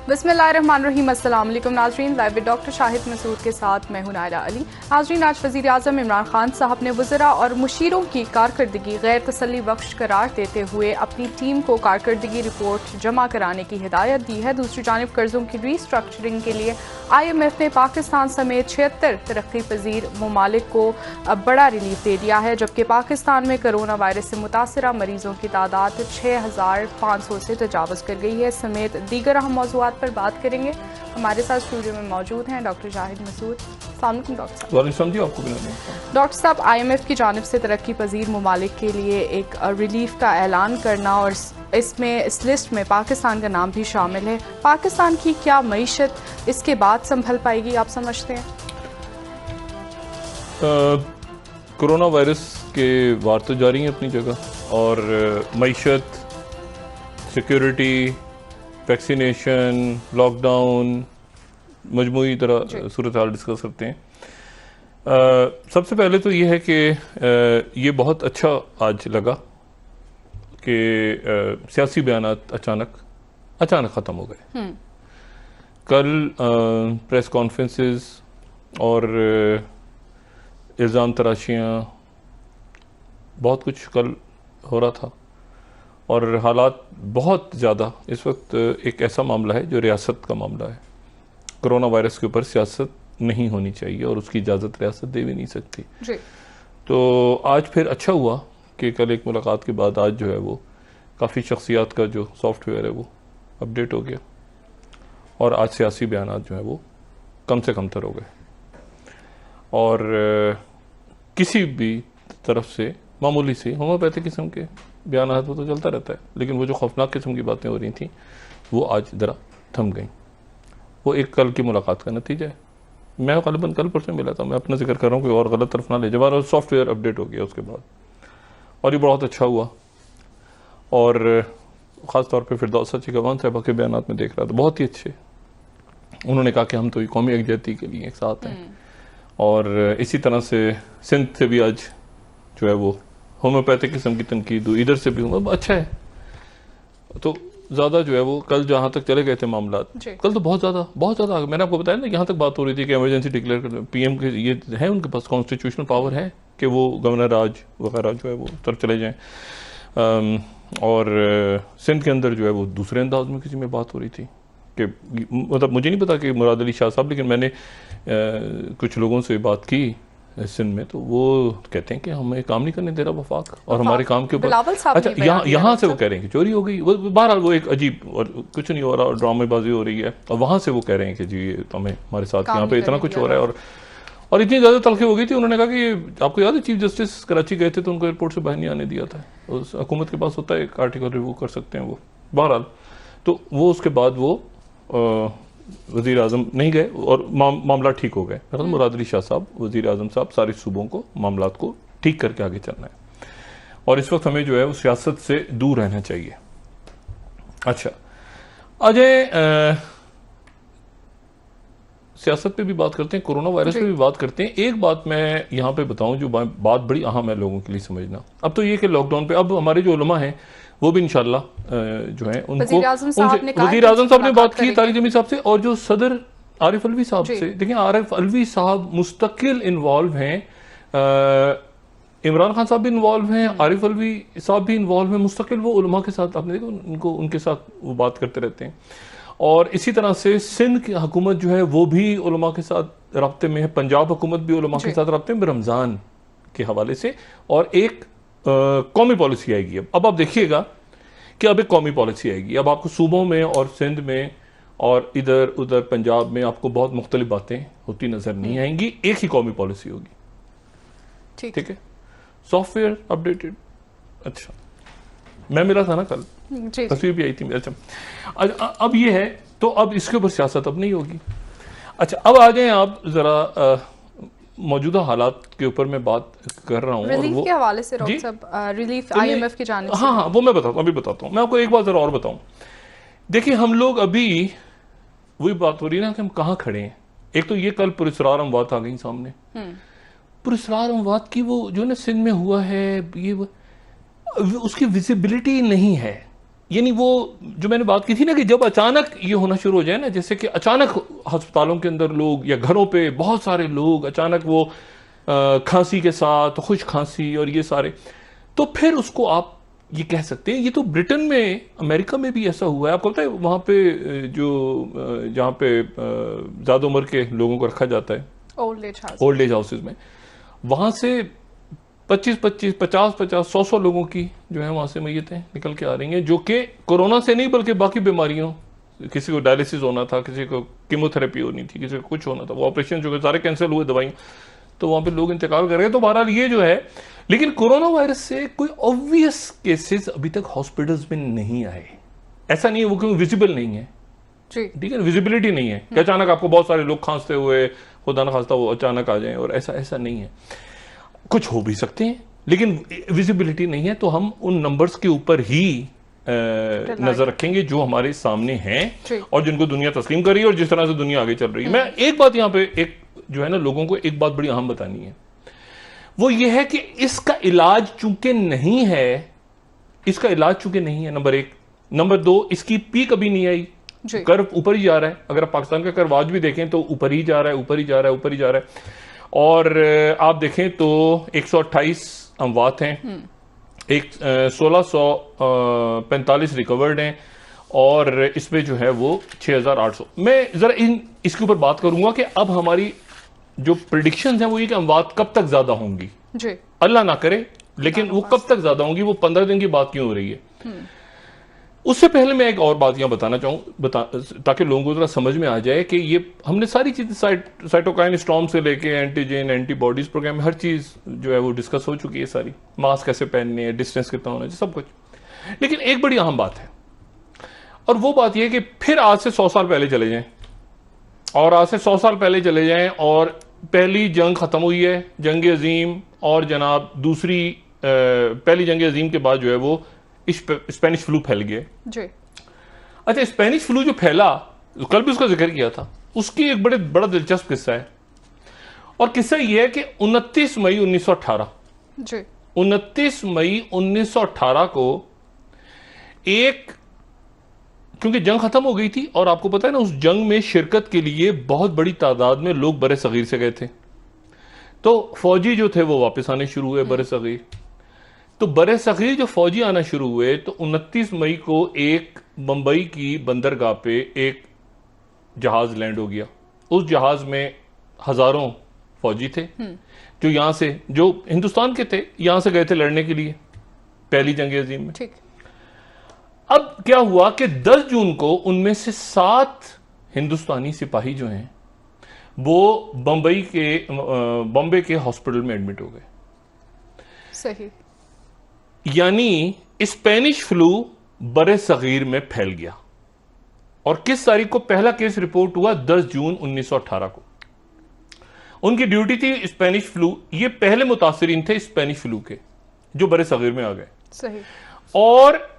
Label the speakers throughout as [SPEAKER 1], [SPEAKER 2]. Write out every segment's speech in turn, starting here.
[SPEAKER 1] बिस्मिल्लाहिर्रहमानिर्रहीम। अस्सलाम वालेकुम नाज़रीन, live with doctor Shahid Masood के साथ मैं हूं नायरा अली। नाज़रीन, आज वज़ीर आज़म इमरान खान साहब ने वज़रा और मुशीरों की कारकर्दगी गैर तसल्ली बख्श करार देते हुए अपनी टीम को कारकर्दगी रिपोर्ट जमा कराने की हिदायत दी है। दूसरी जानिब कर्जों की रीस्ट्रक्चरिंग के लिए IMF ने पाकिस्तान समेत 76 तरक्की पजीर ममालिक को बड़ा रिलीफ दे दिया है, जबकि पाकिस्तान में कोरोना वायरस से मुतासरा मरीजों की तादाद 6500 से तजावज़ कर गई है। समेत दीगर अहम मौज़ूआत पर बात करेंगे। हमारे साथ स्टूडियो में मौजूद हैं डॉक्टर शाहिद मसूद। अस्सलाम वालेकुम डॉक्टर साहब। डॉक्टर साहब, IMF की जानिब से तरक्की पजीर ममालिक के लिए एक रिलीफ का ऐलान करना और इसमें इस लिस्ट में पाकिस्तान का नाम भी शामिल है, पाकिस्तान की क्या मईशत इसके बाद संभल पाएगी आप समझते हैं?
[SPEAKER 2] कोरोना वायरस के वार तो जारी हैं अपनी जगह, और मईशत, सिक्योरिटी, वैक्सीनेशन, लॉकडाउन, मजमूई तरह सूरत हाल डिस्कस करते हैं। सबसे पहले तो ये है कि ये बहुत अच्छा आज लगा कि सियासी बयानात अचानक ख़त्म हो गए। कल प्रेस कॉन्फ्रेंसेस और इल्ज़ाम तराशियाँ, बहुत कुछ कल हो रहा था, और हालात बहुत ज़्यादा इस वक्त एक ऐसा मामला है जो रियासत का मामला है। कोरोना वायरस के ऊपर सियासत नहीं होनी चाहिए और उसकी इजाज़त रियासत दे भी नहीं सकती
[SPEAKER 1] जी।
[SPEAKER 2] तो आज फिर अच्छा हुआ कि कल एक मुलाकात के बाद आज जो है वो काफ़ी शख्सियात का जो सॉफ्टवेयर है वो अपडेट हो गया, और आज सियासी बयानात जो है वो कम से कम तर हो गए, और किसी भी तरफ से मामूली सी होम्योपैथिक किस्म के बयान वो तो चलता रहता है, लेकिन वो जो खौफनाक किस्म की बातें हो रही थी वो आज ज़रा थम गई। वो एक कल की मुलाकात का नतीजा है। मैं ग़ालिबन कल परसों मिला था, मैं अपना जिक्र कर रहा हूँ, कोई और गलत तरफ ना ले। जब सॉफ्टवेयर अपडेट हो गया उसके बाद, और ये बहुत अच्छा हुआ, और ख़ास तौर पे फिरदौस चीगवान साहबा के बयान में देख रहा था, बहुत ही अच्छे। उन्होंने कहा कि हम तो कौमी यकजहती के लिए एक साथ हैं, और इसी तरह से सिंध से भी आज जो है वो होम्योपैथिक किस्म की तनकीद, इधर से भी हुआ, अच्छा है। तो ज़्यादा जो है वो कल जहाँ तक चले गए थे मामला, कल तो बहुत ज़्यादा मैंने आपको बताया ना, यहाँ तक बात हो रही थी कि इमरजेंसी डिक्लेयर कर, PM के ये है, उनके पास कॉन्स्टिट्यूशनल पावर है कि वो गवर्नर राज वगैरह जो है वो तरफ चले जाएँ। और सिंध के अंदर जो है वो दूसरे अंदाज में किसी में बात हो रही थी कि मतलब मुझे नहीं पता कि मुराद अली शाह साहब, लेकिन मैंने कुछ लोगों से बात की सिंध में, तो वो कहते हैं कि हमें काम नहीं करने दे रहा वफाक, और हमारे काम के ऊपर अच्छा यहाँ से वो कह रहे हैं कि चोरी हो गई। बहरहाल वो एक अजीब, और कुछ नहीं हो रहा, और ड्रामेबाजी हो रही है, और वहाँ से वो कह रहे हैं कि जी हमें हमारे साथ यहाँ पे इतना कुछ हो रहा है, और इतनी ज़्यादा तलखी हो गई थी। उन्होंने कहा कि आपको याद है चीफ जस्टिस कराची गए थे तो उनको एयरपोर्ट से बाहर नहीं आने दिया था। उस हुकूमत के पास होता है एक आर्टिकल रिव्यू कर सकते हैं वो। बहरहाल तो वो उसके बाद वो वज़ीर आज़म नहीं गए, और मामला ठीक हो गए। मुराद अली शाह साहब, वज़ीर आज़म साहब, सारे सूबों को मामलात को ठीक करके आगे चलना है, और इस वक्त हमें जो है उस सियासत से दूर रहना चाहिए। अच्छा, अजय, सियासत पे भी बात करते हैं, कोरोना वायरस पे भी बात करते हैं। एक बात मैं यहाँ पे बताऊं जो बात बड़ी अहम है लोगों के लिए समझना। अब तो ये कि लॉकडाउन पे अब हमारे जो उलमा हैं वो भी इंशाल्लाह जो है उनको वज़ीर आज़म साहब ने बात की, तारिक जमी साहब से, और जो सदर आरिफ अलवी साहब से। देखिए, आरिफ अलवी साहब मुस्तकिल इन्वॉल्व हैं, इमरान खान साहब भी इन्वॉल्व हैं, आरिफ अलवी साहब भी इन्वॉल्व हैं, मुस्तकिल वो उलमा के साथ, आपने देखो उनके साथ वो बात करते रहते हैं। और इसी तरह से सिंध की हुकूमत जो है वो भी उलमा के साथ रब्ते में है, पंजाब हुकूमत भी उलमा के साथ रब्ते में रमज़ान के हवाले से, और एक कौमी पॉलिसी आएगी। अब आप देखिएगा कि अब एक कौमी पॉलिसी आएगी। अब आपको सूबों में और सिंध में और इधर उधर पंजाब में आपको बहुत मुख्तलिफ बातें होती नजर नहीं आएंगी, एक ही कौमी पॉलिसी होगी। ठीक है, सॉफ्टवेयर अपडेटेड। अच्छा, मैं मिला था ना कल, तस्वीर भी आई थी। अच्छा, अब ये है, तो अब इसके ऊपर सियासत अब नहीं होगी। अच्छा, अब आ जाए आप जरा मौजूदा हालात के ऊपर मैं बात कर रहा हूँ,
[SPEAKER 1] रिलीफ के हवाले से रिलीफ IMF की जानिब से।
[SPEAKER 2] हाँ, वो मैं बताता हूँ। मैं आपको एक बात जरा और बताऊँ। देखिए, हम लोग अभी वही बात हो रही है ना कि हम कहाँ खड़े हैं। एक तो ये कल पुरस्रार अमवात आ गई सामने, पुरस्रार अमवात की वो जो ना सिंध में हुआ है, ये उसकी विजिबिलिटी नहीं है। यानी वो जो मैंने बात की थी ना कि जब अचानक ये होना शुरू हो जाए ना, जैसे कि अचानक अस्पतालों के अंदर लोग या घरों पे बहुत सारे लोग अचानक वो खांसी के साथ खुश खांसी और ये सारे, तो फिर उसको आप ये कह सकते हैं। ये तो ब्रिटेन में, अमेरिका में भी ऐसा हुआ है। आपको पता है वहाँ पे जो जहाँ पे ज़्यादा उम्र के लोगों को रखा जाता है ओल्ड एज हाउसेज में, वहाँ से 25-25, 50-50, 100-100 लोगों की जो है वहाँ से मैयतें निकल के आ रही हैं, जो कि कोरोना से नहीं बल्कि बाकी बीमारियों, किसी को डायलिसिस होना था, किसी को कीमोथेरेपी होनी थी, किसी को कुछ होना था, वो ऑपरेशन जो सारे कैंसिल हुए, दवाइयाँ, तो वहाँ पे लोग इंतकाल कर गए। तो बहरहाल ये जो है, लेकिन कोरोना वायरस से कोई ऑब्वियस केसेस अभी तक हॉस्पिटल्स में नहीं आए। ऐसा नहीं है वो क्योंकि विजिबल नहीं है, ठीक है, विजिबिलिटी नहीं है कि अचानक आपको बहुत सारे लोग खांसते हुए, खुदा न खास्ता वो अचानक आ जाएं, और ऐसा नहीं है। कुछ हो भी सकते हैं लेकिन विजिबिलिटी नहीं है, तो हम उन नंबर्स के ऊपर ही नजर रखेंगे जो हमारे सामने हैं और जिनको दुनिया तस्लीम कर रही है और जिस तरह से दुनिया आगे चल रही है। मैं एक बात यहाँ पे एक जो है ना, लोगों को एक बात बड़ी अहम बतानी है, वो ये है कि इसका इलाज चूंकि नहीं है, इसका इलाज चूंकि नहीं है, नंबर एक। नंबर दो, इसकी पीक अभी नहीं आई, कर्व ऊपर ही जा रहा है। अगर आप पाकिस्तान का कर्व आज भी देखें तो ऊपर ही जा रहा है, ऊपर ही जा रहा है, ऊपर ही जा रहा है। और आप देखें तो 128 अमवात हैं, 1645 रिकवर्ड हैं, और इसमें जो है वो 6800। मैं जरा इसके ऊपर बात करूंगा कि अब हमारी जो प्रिडिक्शंस हैं वो ये कि अमवात कब तक ज्यादा होंगी जी, अल्लाह ना करे, लेकिन वो कब तक ज्यादा होंगी, वो 15 दिन की बात क्यों हो रही है। उससे पहले मैं एक और बात यहां बताना चाहूं, ताकि लोगों को जरा समझ में आ जाए कि ये हमने सारी चीजें साइटोकाइन स्टॉर्म से लेके एंटीजन, एंटीबॉडीज प्रोग्राम में हर चीज जो है वो डिस्कस हो चुकी है सारी, मास्क कैसे पहनने हैं, डिस्टेंस कितना होना चाहिए, सब कुछ। लेकिन एक बड़ी अहम बात है, और वो बात यह कि फिर आज से 100 साल पहले चले जाएं, और आज से 100 साल पहले चले जाएं, और पहली जंग खत्म हुई है, जंग अजीम, और जनाब दूसरी पहली जंग अजीम के बाद जो है वो स्पेनिश फ्लू फैल गया जी। अच्छा, स्पेनिश फ्लू जो फैला, कल भी उसका जिक्र किया था, उसकी एक बड़ा दिलचस्प किस्सा है, और किस्सा यह है कि 29 मई 1918 जी, 29 मई 1918 को एक, क्योंकि जंग खत्म हो गई थी, और आपको पता है ना, उस जंग में शिरकत के लिए बहुत बड़ी तादाद में लोग बरे सगीर से गए थे, तो फौजी जो थे वो वापस आने शुरू हुए बरे सगीर। तो बरे सगीर जो फौजी आना शुरू हुए, तो 29 मई को एक बंबई की बंदरगाह पे एक जहाज लैंड हो गया। उस जहाज में हजारों फौजी थे जो यहां से, जो हिंदुस्तान के थे, यहां से गए थे लड़ने के लिए पहली जंग अजीम में। ठीक। अब क्या हुआ कि 10 जून को उनमें से 7 हिंदुस्तानी सिपाही जो हैं वो बॉम्बे के हॉस्पिटल में एडमिट हो गए।
[SPEAKER 1] सही।
[SPEAKER 2] यानी स्पेनिश फ्लू बरे सगीर में फैल गया। और किस तारीख को पहला केस रिपोर्ट हुआ? 10 जून 1918 को। उनकी ड्यूटी थी स्पेनिश फ्लू, ये पहले मुतासरीन थे स्पेनिश फ्लू के जो बरे सगीर में आ गए।
[SPEAKER 1] सही।
[SPEAKER 2] और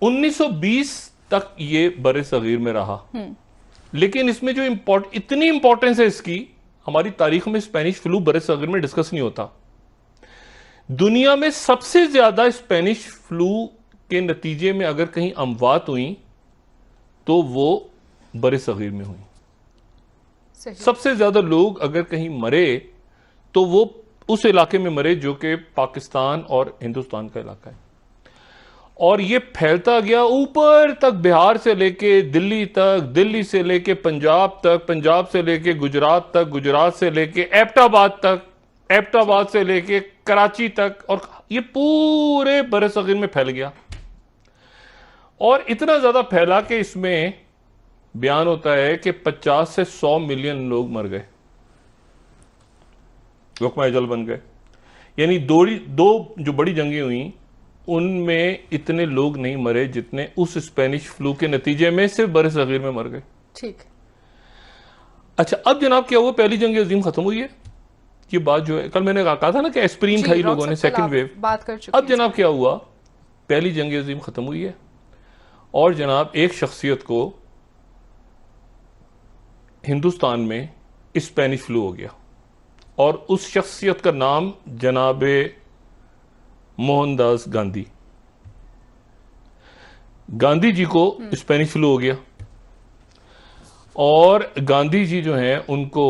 [SPEAKER 2] 1920 तक ये बरे सगीर में रहा। लेकिन इसमें जो इतनी इंपॉर्टेंस है इसकी, हमारी तारीख में स्पेनिश फ्लू बरे सगीर में डिस्कस नहीं होता। दुनिया में सबसे ज्यादा स्पेनिश फ्लू के नतीजे में अगर कहीं अमवात हुई तो वो बरे सगीर में हुई। सबसे ज्यादा लोग अगर कहीं मरे तो वो उस इलाके में मरे जो कि पाकिस्तान और हिंदुस्तान का इलाका है। और ये फैलता गया ऊपर तक, बिहार से लेके दिल्ली तक, दिल्ली से लेके पंजाब तक, पंजाब से लेके गुजरात तक, गुजरात से लेके एबटाबाद तक, एबटाबाद से लेके कराची तक, और ये पूरे बरसगीर में फैल गया। और इतना ज्यादा फैला कि इसमें बयान होता है कि 50 से 100 मिलियन लोग मर गए, लुकमा अजल बन गए। यानी दो जो बड़ी जंगें हुई उनमें इतने लोग नहीं मरे जितने उस स्पेनिश फ्लू के नतीजे में सिर्फ बरसगीर में मर गए। ठीक। अच्छा, अब जनाब क्या हुआ? पहली जंग अजीम खत्म हुई है। ये बात जो है कल मैंने कहा था ना कि एस्प्रीन खाई लोगों ने, सेकंड वेव
[SPEAKER 1] बात कर चुके।
[SPEAKER 2] अब जनाब क्या हुआ? पहली जंग अजीम खत्म हुई है और जनाब एक शख्सियत को हिंदुस्तान में स्पेनिश फ्लू हो गया, और उस शख्सियत का नाम जनाबे मोहनदास गांधी। गांधी जी को स्पेनिश फ्लू हो गया और गांधी जी जो हैं उनको,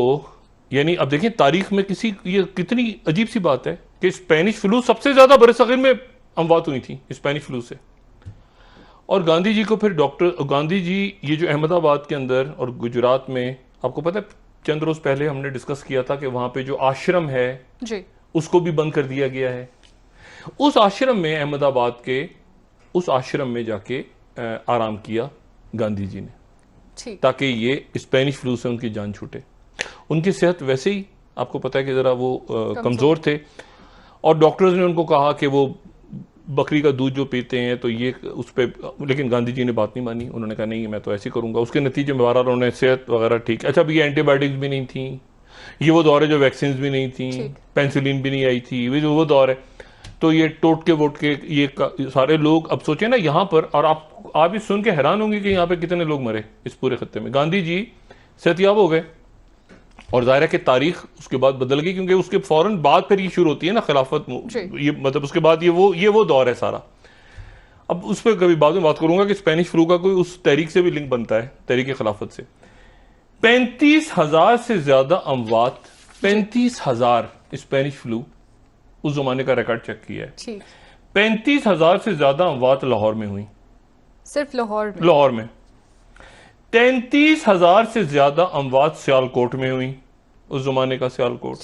[SPEAKER 2] यानी अब देखिए तारीख में ये कितनी अजीब सी बात है कि स्पेनिश फ्लू सबसे ज्यादा बरसगीर में अमवात हुई थी स्पेनिश फ्लू से। और गांधी जी को फिर गांधी जी ये जो अहमदाबाद के अंदर और गुजरात में, आपको पता है चंद रोज पहले हमने डिस्कस किया था कि वहां पे जो आश्रम है
[SPEAKER 1] जी,
[SPEAKER 2] उसको भी बंद कर दिया गया है। उस आश्रम में, अहमदाबाद के उस आश्रम में जाके आराम किया गांधी जी ने, ताकि ये स्पेनिश फ्लू से उनकी जान छूटे। उनकी सेहत वैसे ही आपको पता है कि जरा वो कमजोर थे और डॉक्टर्स ने उनको कहा कि वो बकरी का दूध जो पीते हैं तो ये उस पर, लेकिन गांधी जी ने बात नहीं मानी। उन्होंने कहा नहीं मैं तो ऐसे करूंगा। उसके नतीजे में बहरहाल उन्होंने सेहत वगैरह ठीक। अच्छा, अभी ये एंटीबायोटिक्स भी नहीं थी, ये वो दौर है जो वैक्सीन भी नहीं थी, पेंसिलिन भी नहीं आई थी, वो दौर है। तो ये टोटके वोटके ये सारे लोग, अब सोचे ना यहाँ पर, और आप भी सुन के हैरान होंगे कि यहाँ पे कितने लोग मरे इस पूरे खत्ते में। गांधी जी सेहतयाब हो गए और जाहिर है कि तारीख उसके बाद बदल गई, क्योंकि उसके फौरन बाद फिर ये शुरू होती है ना खिलाफत, ये मतलब उसके बाद ये वो दौर है सारा। अब उस पर कभी बाद में बात करूंगा कि स्पेनिश फ्लू का कोई उस तहरीक से भी लिंक बनता है, तहरीक खिलाफत से। 35,000 से ज्यादा अमवात, 35,000 स्पेनिश फ्लू उस जमाने का रिकॉर्ड चेक किया है। 35,000 से ज्यादा अमवात लाहौर में हुई, सिर्फ लाहौर में। 33,000 से ज्यादा अमवात सियालकोट में हुई, उस जमाने का सियालकोट।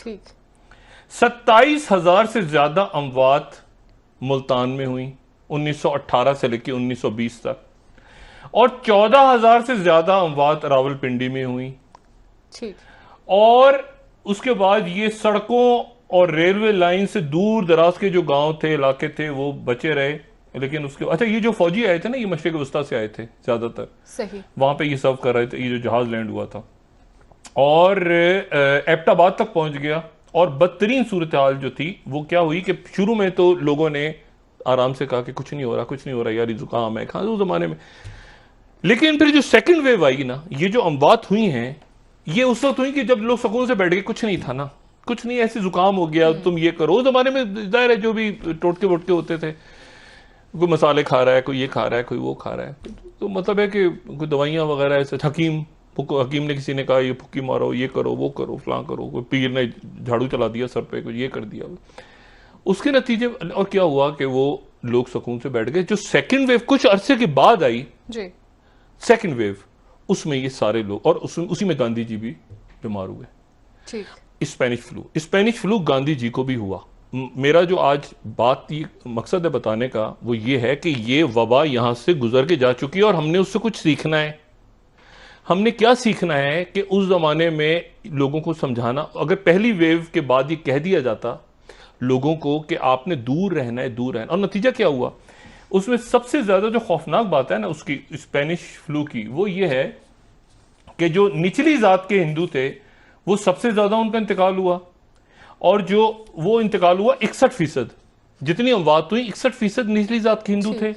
[SPEAKER 2] 27,000 से ज्यादा अमवात मुल्तान में हुई 1918 से लेकर 1920 तक, और 14,000 से ज्यादा अमवात रावलपिंडी में हुई। और उसके बाद ये सड़कों और रेलवे लाइन से दूर दराज के जो गांव थे, इलाके थे, वो बचे रहे। लेकिन उसके, अच्छा, ये जो फौजी आए थे ना, ये मशरिक वस्ता से आए थे ज्यादातर, सही वहां पे ये सर्व कर रहे थे। ये जो जहाज लैंड हुआ था और एबटाबाद तक पहुंच गया। और बदतरीन सूरत हाल जो थी वो क्या हुई कि शुरू में तो लोगों ने आराम से कहा कि कुछ नहीं हो रहा, कुछ नहीं हो रहा यार, ये जुकाम है, खा उस जमाने में। लेकिन फिर जो सेकंड वेव आई ना, ये जो अमवात हुई हैं, ये उस वक्त हुई कि जब लोग सुकून से बैठ गए, कुछ नहीं था ना, कुछ नहीं, ऐसे जुकाम हो गया, तुम ये करो। उस जमाने में जाहिर है जो भी टोटके वोटके होते थे, कोई मसाले खा रहा है, कोई ये खा रहा है, कोई वो खा रहा है, तो मतलब है कि कोई दवाइयां वगैरह ऐसे। हकीम ने किसी ने कहा ये फुक्की मारो, ये करो, वो करो, फलां करो, कोई पीर ने झाड़ू चला दिया सर पे, कोई ये कर दिया। उसके नतीजे और क्या हुआ कि वो लोग सुकून से बैठ गए। जो सेकंड वेव कुछ अरसे के बाद आई जी, सेकंड वेव, उसमें ये सारे लोग, और उसी में गांधी जी भी बीमार हुए। स्पेनिश फ्लू गांधी जी को भी हुआ। मेरा जो आज बात मकसद है बताने का वो ये है कि ये वबा यहां से गुजर के जा चुकी है और हमने उससे कुछ सीखना है। हमने क्या सीखना है कि उस जमाने में लोगों को समझाना, अगर पहली वेव के बाद ये कह दिया जाता लोगों को कि आपने दूर रहना है, दूर रहना, और नतीजा क्या हुआ उसमें सबसे ज्यादा जो खौफनाक बात है ना उसकी स्पेनिश फ्लू की, वो ये है कि जो निचली जात के हिंदू थे वो सबसे ज्यादा उनका इंतकाल हुआ, और जो वो इंतकाल हुआ 61%, जितनी अमवात हुई 61% निचली जात के हिंदू थे,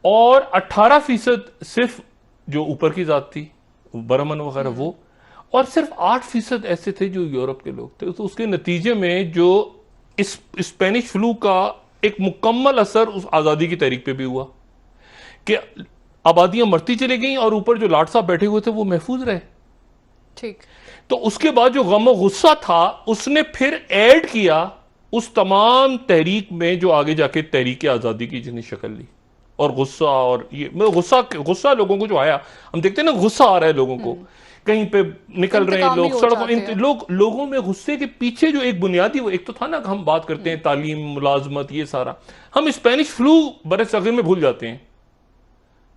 [SPEAKER 2] और 18% सिर्फ जो ऊपर की जात थी ब्राह्मण वगैरह वो, और सिर्फ 8% ऐसे थे जो यूरोप के लोग थे। तो उसके नतीजे में जो इस स्पेनिश फ्लू का एक मुकम्मल असर उस आजादी की तहरीक पे भी हुआ कि आबादियां मरती चली गई और ऊपर जो लाट साहब बैठे हुए थे वो महफूज रहे। ठीक, तो उसके बाद जो गम और गुस्सा था उसने फिर ऐड किया उस तमाम तहरीक में जो आगे जाके तहरीक आजादी की जिसने शक्ल ली। और गुस्सा, और ये गुस्सा लोगों को जो आया, हम देखते हैं ना गुस्सा आ रहा है लोगों को, कहीं पे निकल रहे हैं लोग सड़कों, लोगों में गुस्से के पीछे जो एक बुनियादी, वो एक तो था ना, हम बात करते हैं तालीम, मुलाजमत, ये सारा हम स्पेनिश फ्लू बड़े सगीर में भूल जाते हैं।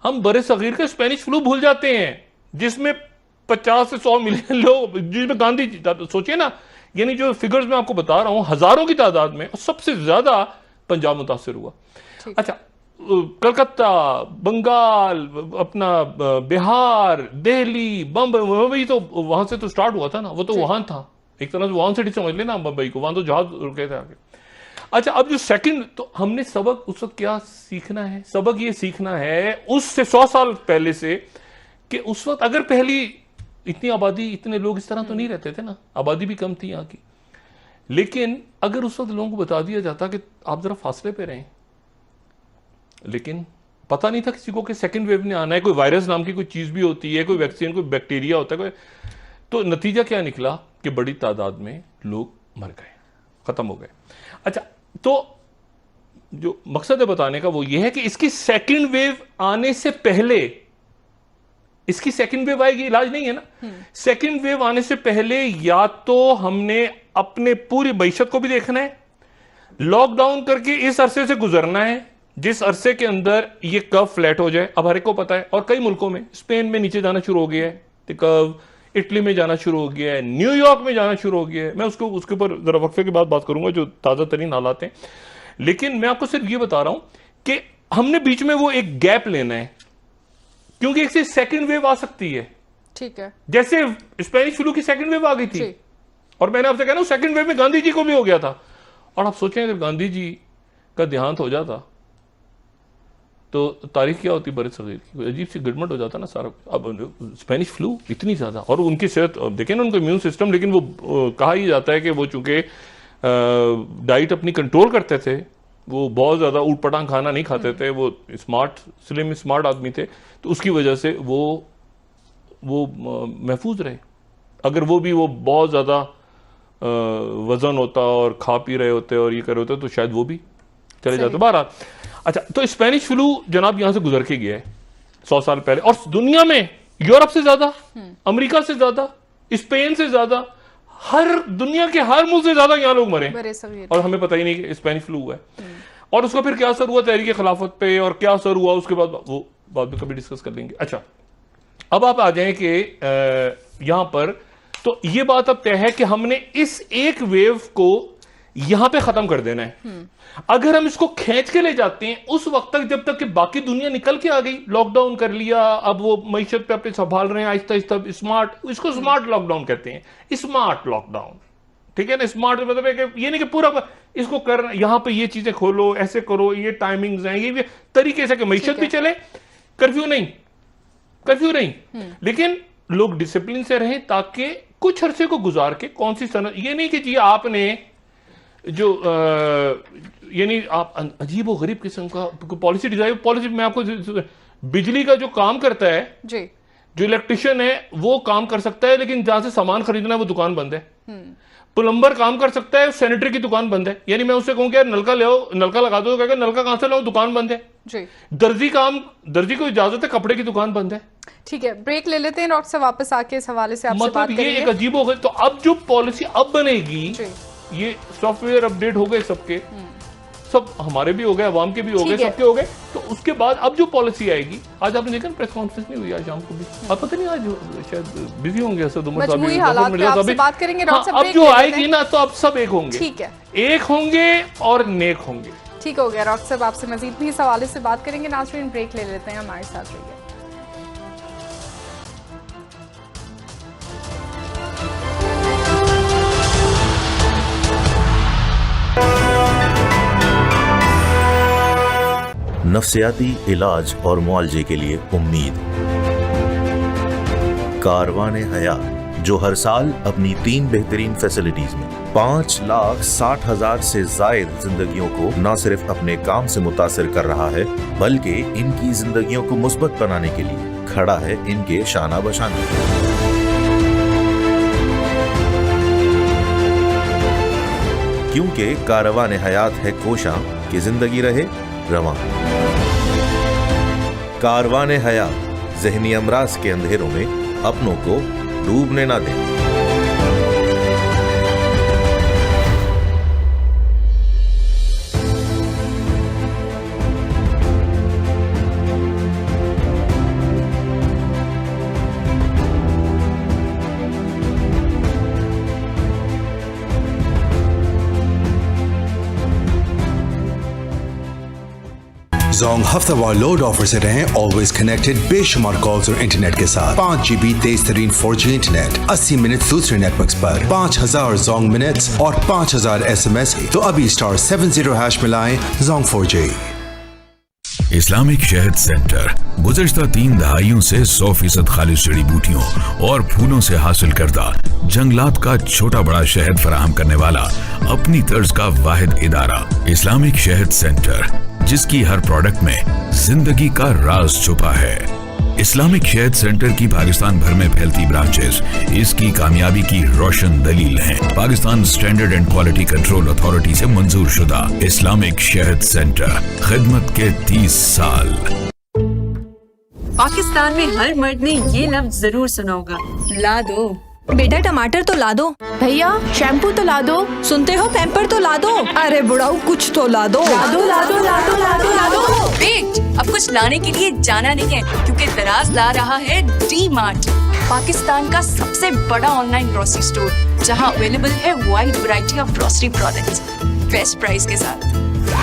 [SPEAKER 2] हम बड़े सगीर का स्पेनिश फ्लू भूल जाते हैं जिसमें 50 से 100 मिलियन लोग, जिसमें गांधी, सोचिए ना, यानी जो फिगर्स मैं आपको बता रहा हूं हजारों की तादाद में, और सबसे ज्यादा पंजाब मुतासिर हुआ। अच्छा, कलकत्ता, बंगाल, अपना बिहार, दिल्ली, बम्बई, तो वहां से तो स्टार्ट हुआ था ना, वो तो वहां था, एक तरह से वहां सिटी समझ लेना बम्बई को, वहां तो जहाज रुके थे आगे। अच्छा, अब जो सेकंड, तो हमने सबक उस वक्त क्या सीखना है? सबक ये सीखना है उससे 100 साल पहले से कि उस वक्त अगर पहली इतनी आबादी, इतने लोग इस तरह तो नहीं रहते थे ना, आबादी भी कम थी यहाँ की, लेकिन अगर उस वक्त लोगों को बता दिया जाता कि आप जरा फासले पे रहें, लेकिन पता नहीं था किसी को कि सेकंड वेव ने आना है, कोई वायरस नाम की कोई चीज भी होती है, कोई वैक्सीन, कोई बैक्टीरिया होता है, कोई। तो नतीजा क्या निकला कि बड़ी तादाद में लोग मर गए, खत्म हो गए। अच्छा, तो जो मकसद है बताने का वो ये है कि इसकी सेकंड वेव आने से पहले, इसकी सेकंड वेव आएगी, इलाज नहीं है ना, सेकंड वेव आने से पहले या तो हमने अपने पूरी मईशत को भी देखना है, लॉकडाउन करके इस अरसे से गुजरना है जिस अरसे के अंदर ये कर्व फ्लैट हो जाए। अब हर एक को पता है, और कई मुल्कों में, स्पेन में नीचे जाना शुरू हो गया है कर्व, इटली में जाना शुरू हो गया है, न्यूयॉर्क में जाना शुरू हो गया है। मैं उसके ऊपर जरा वक्फे के बाद बात करूंगा जो ताजा तरीन हालात हैं, लेकिन मैं आपको सिर्फ ये बता रहा हूं कि हमने बीच में वो एक गैप लेना है, क्योंकि इससे सेकंड वेव आ सकती है।
[SPEAKER 1] ठीक है,
[SPEAKER 2] जैसे स्पेनिश फ्लू की सेकंड वेव आ गई थी, और मैंने आपसे कहना सेकंड वेव में गांधी जी को भी हो गया था। और आप सोचें अगर गांधी जी का देहांत हो जाता तो तारीख क्या होती बड़े सगीर की, अजीब सी गड़बड़ हो जाता ना सारा। अब स्पेनिश फ्लू इतनी ज्यादा, और उनकी सेहत देखें ना, उनका इम्यून सिस्टम, लेकिन वो कहा ही जाता है कि वो चूंकि डाइट अपनी कंट्रोल करते थे, वो बहुत ज्यादा ऊट पटांग खाना नहीं खाते थे, वो स्लिम स्मार्ट आदमी थे, तो उसकी वजह से वो महफूज रहे। अगर वो बहुत ज्यादा वजन होता और खा पी रहे होते और ये कर रहे होते तो शायद वो भी चले जाते। बहरहाल, अच्छा, तो स्पेनिश फ्लू जनाब यहां से गुजर के गया है 100 साल पहले, और दुनिया में यूरोप से ज्यादा, अमेरिका से ज्यादा, स्पेन से ज्यादा, हर दुनिया के हर मुल्क से ज्यादा यहां लोग मरे, और हमें पता ही नहीं कि स्पेनिश फ्लू हुआ है। और उसका फिर क्या असर हुआ तहरीक खिलाफत पे, और क्या असर हुआ उसके बाद, वो बाद में कभी डिस्कस कर लेंगे। अच्छा, अब आप आ जाएं कि यहां पर तो ये बात अब तय है कि हमने इस एक वेव को यहां पे खत्म कर देना है। अगर हम इसको खींच के ले जाते हैं उस वक्त तक जब तक कि बाकी दुनिया निकल के आ गई, लॉकडाउन कर लिया, अब वो मईशत पे अपने संभाल रहे हैं आहिस्ता आहिस्ता, स्मार्ट, इसको स्मार्ट लॉकडाउन कहते हैं, स्मार्ट लॉकडाउन, ठीक है ना। स्मार्ट मतलब है कि ये नहीं कि पूरा इसको कर, यहां पे ये चीजें खोलो, ऐसे करो, ये टाइमिंग्स हैं, ये तरीके से कि मईशत भी चले, कर्फ्यू नहीं, लेकिन लोग डिसिप्लिन से रहें ताकि कुछ अरसे को गुजार के कौन सी सनत, ये नहीं कि जी आपने जो यानी आप अजीब और गरीब किस्म का पॉलिसी डिजाइन, पॉलिसी में आपको बिजली का जो काम करता है जी, जो इलेक्ट्रिशियन है वो काम कर सकता है, लेकिन जहां से सामान खरीदना है वो दुकान बंद है। प्लम्बर काम कर सकता है, सैनिटरी की दुकान बंद है। यानी मैं उससे कहूं कि नलका ले आओ, नलका लगा दो, कहेगा नलका कहां से लाओ, दुकान बंद है जी। दर्जी को इजाजत है, कपड़े की दुकान बंद है।
[SPEAKER 1] ठीक है, ब्रेक ले लेते हैं डॉक्टर साहब, वापस आके इस हवाले से आपसे बात करेंगे।
[SPEAKER 2] ये एक अजीब हो गई। तो अब जो पॉलिसी अब बनेगी, ये सॉफ्टवेयर अपडेट हो गए सबके, सब हमारे भी हो गए, अवाम के भी हो गए, सबके हो गए। तो उसके बाद अब जो पॉलिसी आएगी, आज आपने देखा प्रेस कॉन्फ्रेंस नहीं हुई आज शाम को भी, अब पता नहीं आज शायद बिजी होंगे असद उमर साहब,
[SPEAKER 1] बात करेंगे डॉक्टर साहब।
[SPEAKER 2] अब जो आएगी ना तो अब सब एक होंगे,
[SPEAKER 1] ठीक है,
[SPEAKER 2] एक होंगे और नेक होंगे।
[SPEAKER 1] ठीक हो गया डॉक्टर साहब, आपसे मजीद भी इस हवाले से बात करेंगे। नाज़रीन, ब्रेक ले लेते हैं, हमारे साथ रहिए।
[SPEAKER 3] नफ्सियाती इलाज और मुआलजे के लिए उम्मीद। कारवान हयात, जो हर साल अपनी 3 बेहतरीन फैसिलिटीज में 5,60,000 से जायद जिंदगियों को न सिर्फ अपने काम से मुतासिर कर रहा है, बल्कि इनकी जिंदगियों को मुस्बत बनाने के लिए खड़ा है इनके शाना बशाना। क्योंकि कारवान हयात है कोशा कि जिंदगी रहे रवां। कारवान हयात ज़हनी अमराज के अंधेरों में अपनों को डूबने ना दें।
[SPEAKER 4] जोंग हफ्तावार लोड ऑफर से रहें ऑलवेज कनेक्टेड बेशुमार कॉल्स और इंटरनेट के साथ। 5 GB तेज तरीन 4G इंटरनेट 80 मिनट दूसरे नेटवर्क्स पर 5000 जोंग मिनट्स और 5000 SMS। तो अभी *70# मिलाएं जोंग 4G।
[SPEAKER 5] इस्लामिक शहद सेंटर गुज़श्ता 3 दहाइयों से 100% खालिश जड़ी बूटियों और फूलों से हासिल करदा जंगलात का छोटा बड़ा शहद फराहम करने वाला अपनी तर्ज का वाहिद इदारा। इस्लामिक शहद सेंटर जिसकी हर प्रोडक्ट में जिंदगी का राज छुपा है। इस्लामिक शहद सेंटर की पाकिस्तान भर में फैलती ब्रांचेस इसकी कामयाबी की रोशन दलील हैं। Pakistan standard and quality control authority से मंजूर शुदा इस्लामिक शहद सेंटर, खिदमत के 30 साल।
[SPEAKER 6] पाकिस्तान में हर मर्द ने ये लफ्ज जरूर सुना होगा, ला दो।
[SPEAKER 7] बेटा टमाटर तो ला दो,
[SPEAKER 8] भैया शैम्पू तो ला दो,
[SPEAKER 7] सुनते हो पैम्पर तो ला दो,
[SPEAKER 8] अरे बुढ़ाऊ कुछ तो ला दो।
[SPEAKER 7] ला दो ला दो ला दो ला दो ला दो।
[SPEAKER 6] वेट, अब कुछ लाने के लिए जाना नहीं है, क्योंकि दराज ला रहा है डी मार्ट, पाकिस्तान का सबसे बड़ा ऑनलाइन ग्रोसरी स्टोर, जहां अवेलेबल है wide variety of grocery products best price के साथ।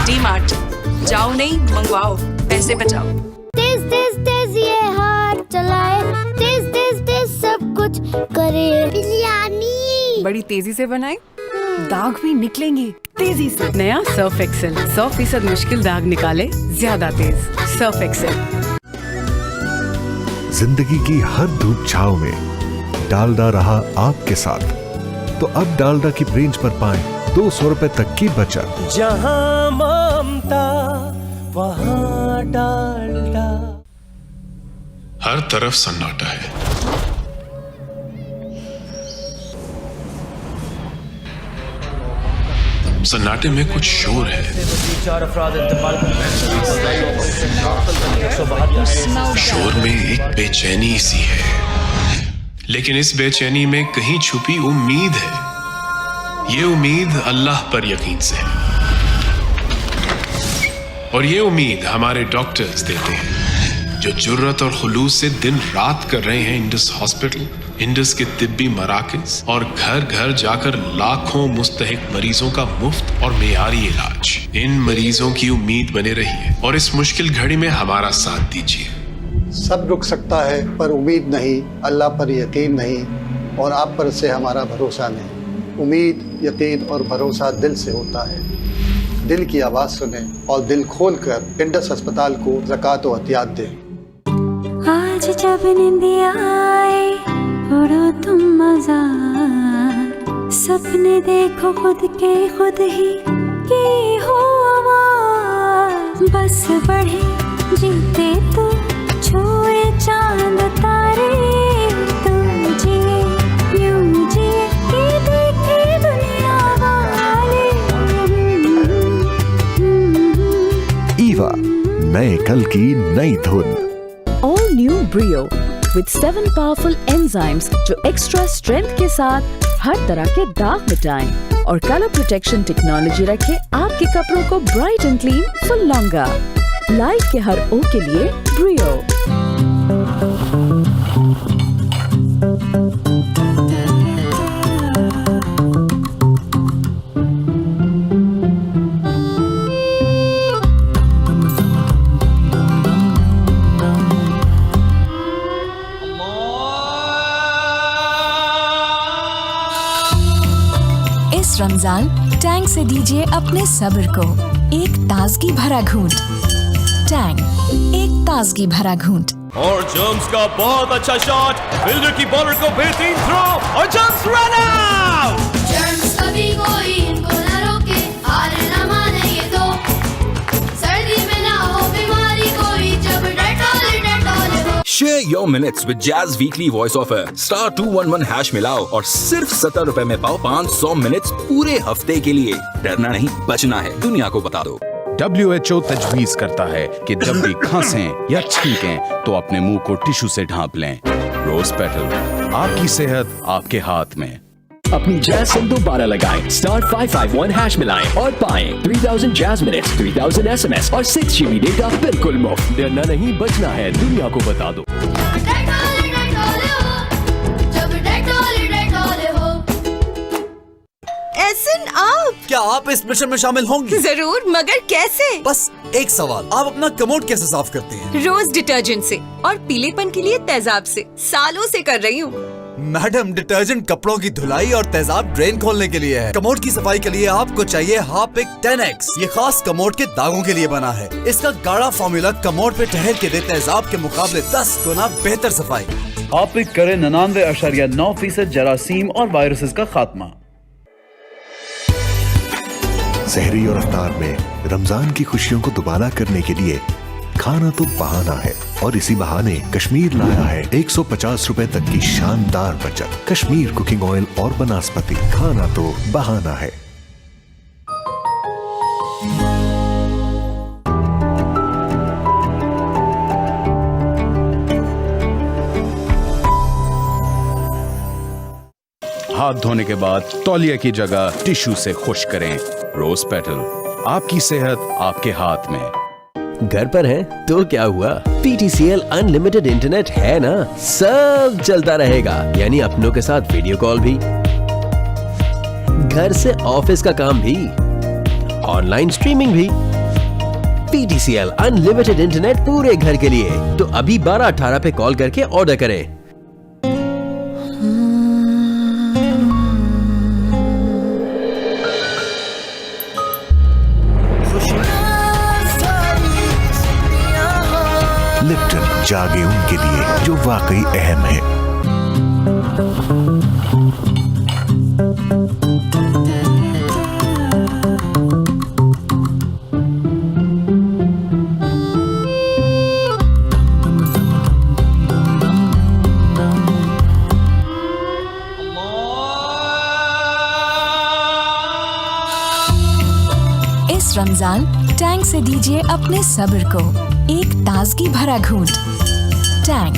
[SPEAKER 6] डी मार्ट, जाओ नहीं मंगवाओ, पैसे बचाओ।
[SPEAKER 9] तेज तेज तेज ये हाथ चलाए, तेज तेज तेज सब कुछ करे। बिरयानी
[SPEAKER 10] बड़ी तेजी से बनाए, दाग भी निकलेंगे तेजी से। नया सर्फ एक्सेल 100% मुश्किल दाग निकाले ज्यादा तेज। Surf Excel.
[SPEAKER 11] जिंदगी की हर धूप छाव में डालडा रहा आपके साथ, तो अब डालडा की रेंज पर पाएं 200 रुपए तक की बचत।
[SPEAKER 12] जहां ममता वहां डालडा।
[SPEAKER 13] हर तरफ सन्नाटा है, सन्नाटे में कुछ शोर है। शोर में एक बेचैनी सी है, लेकिन इस बेचैनी में कहीं छुपी उम्मीद है। ये उम्मीद अल्लाह पर यकीन से है, और ये उम्मीद हमारे डॉक्टर्स देते हैं, जो जुर्रत और खुलूस से दिन रात कर रहे हैं इंडस हॉस्पिटल, इंडस के तिब्बी मराकज, और घर घर जाकर लाखों मुस्तहिक मरीजों का मुफ्त और मेयारी इलाज। इन मरीजों की उम्मीद बने रहिए और इस मुश्किल घड़ी में हमारा साथ दीजिए।
[SPEAKER 14] सब रुक सकता है पर उम्मीद नहीं, अल्लाह पर यकीन नहीं, और आप पर से हमारा भरोसा नहीं। उम्मीद, यकीन और भरोसा दिल से होता है। दिल की आवाज़ सुने और दिल खोल कर इंडस अस्पताल को ज़कात व अतियात दें।
[SPEAKER 9] आज जब निंदिया आए उड़ो तुम मजा, सपने देखो खुद के खुद ही की हो आवाज़। बस बढ़े जीते तो छुए चांद तारे, तुम जिए यूं जिए कि देखे दुनिया वाले।
[SPEAKER 11] ईवा, नए कल की नई धुन।
[SPEAKER 15] All new Brio with 7 powerful enzymes जो एक्स्ट्रा स्ट्रेंथ के साथ हर तरह के दाग मिटाएं और कलर प्रोटेक्शन टेक्नोलॉजी रखे आपके कपड़ों को bright and clean for longer. Life के हर ओ के लिए Brio।
[SPEAKER 16] रमजान टैंग से दीजिए अपने सब्र को एक ताजगी भरा घूंट। टैंग, एक ताजगी भरा घूंट।
[SPEAKER 17] और जर्म्स का बहुत अच्छा शॉट, फील्डर की बॉलर को बेहतरीन थ्रो और जर्म्स रन आउट।
[SPEAKER 9] जर्म्स कभी कोई इनको न रोके, हार न माने ये तो, सर्दी में ना हो बीमारी कोई, जब डेटॉल डेटॉल हो।
[SPEAKER 18] Share your minutes with Jazz Weekly Voice Offer. *211 hash मिलाओ और सिर्फ 70 रुपए में पाओ 500 मिनट्स पूरे हफ्ते के लिए। डरना नहीं, बचना है, दुनिया को बता दो।
[SPEAKER 19] WHO तजवीज करता है कि जब भी खांसें या छींकें तो अपने मुंह को टिश्यू से ढांप लें। रोज पेटल, आपकी सेहत आपके हाथ में।
[SPEAKER 20] अपनी जैज सिम दोबारा लगाएं, *551 हैश मिलाएं और पाएं 3000 जैज मिनट्स, 3000 SMS और 6 GB डेटा बिल्कुल मुफ्त। डरना नहीं, बचना है, दुनिया को बता दो।
[SPEAKER 7] एहसन, आप
[SPEAKER 21] क्या आप इस मिशन में शामिल होंगी?
[SPEAKER 7] जरूर, मगर कैसे?
[SPEAKER 21] बस एक सवाल, आप अपना कमोड कैसे साफ करती हैं?
[SPEAKER 7] रोज डिटर्जेंट से और पीलेपन के लिए तेजाब से। सालों से कर रही हूँ।
[SPEAKER 21] मैडम, डिटर्जेंट कपड़ों की धुलाई और तेजाब ड्रेन खोलने के लिए है। कमोड की सफाई के लिए आपको चाहिए हार्पिक 10X। ये खास कमोड के दागों के लिए बना है। इसका गाढ़ा फॉर्मूला कमोड पे ठहर के दे तेजाब के मुकाबले 10 गुना बेहतर सफाई।
[SPEAKER 22] हार्पिक करे 99.9% जरासीम और वायरसेस का खात्मा।
[SPEAKER 11] सहरी और अफ्तार में रमजान की खुशियों को दुबारा करने के लिए खाना तो बहाना है, और इसी बहाने कश्मीर लाया है 150 रुपए तक की शानदार बचत। कश्मीर कुकिंग ऑयल और बनास्पति, खाना तो बहाना है।
[SPEAKER 19] हाथ धोने के बाद तौलिया की जगह टिश्यू से खुश करें। रोज पेटल, आपकी सेहत आपके हाथ में।
[SPEAKER 20] घर पर हैं तो क्या हुआ, PTCL अनलिमिटेड इंटरनेट है ना, सब चलता रहेगा। यानी अपनों के साथ वीडियो कॉल भी, घर से ऑफिस का काम भी, ऑनलाइन स्ट्रीमिंग भी। PTCL अनलिमिटेड इंटरनेट पूरे घर के लिए। तो अभी 1218 पे कॉल करके ऑर्डर करें।
[SPEAKER 11] लिप्टन जागे उनके लिए जो वाकई अहम है।
[SPEAKER 16] इस रमजान टैंग से दीजिए अपने सब्र को एक ताजगी भरा घूंट। टैंग,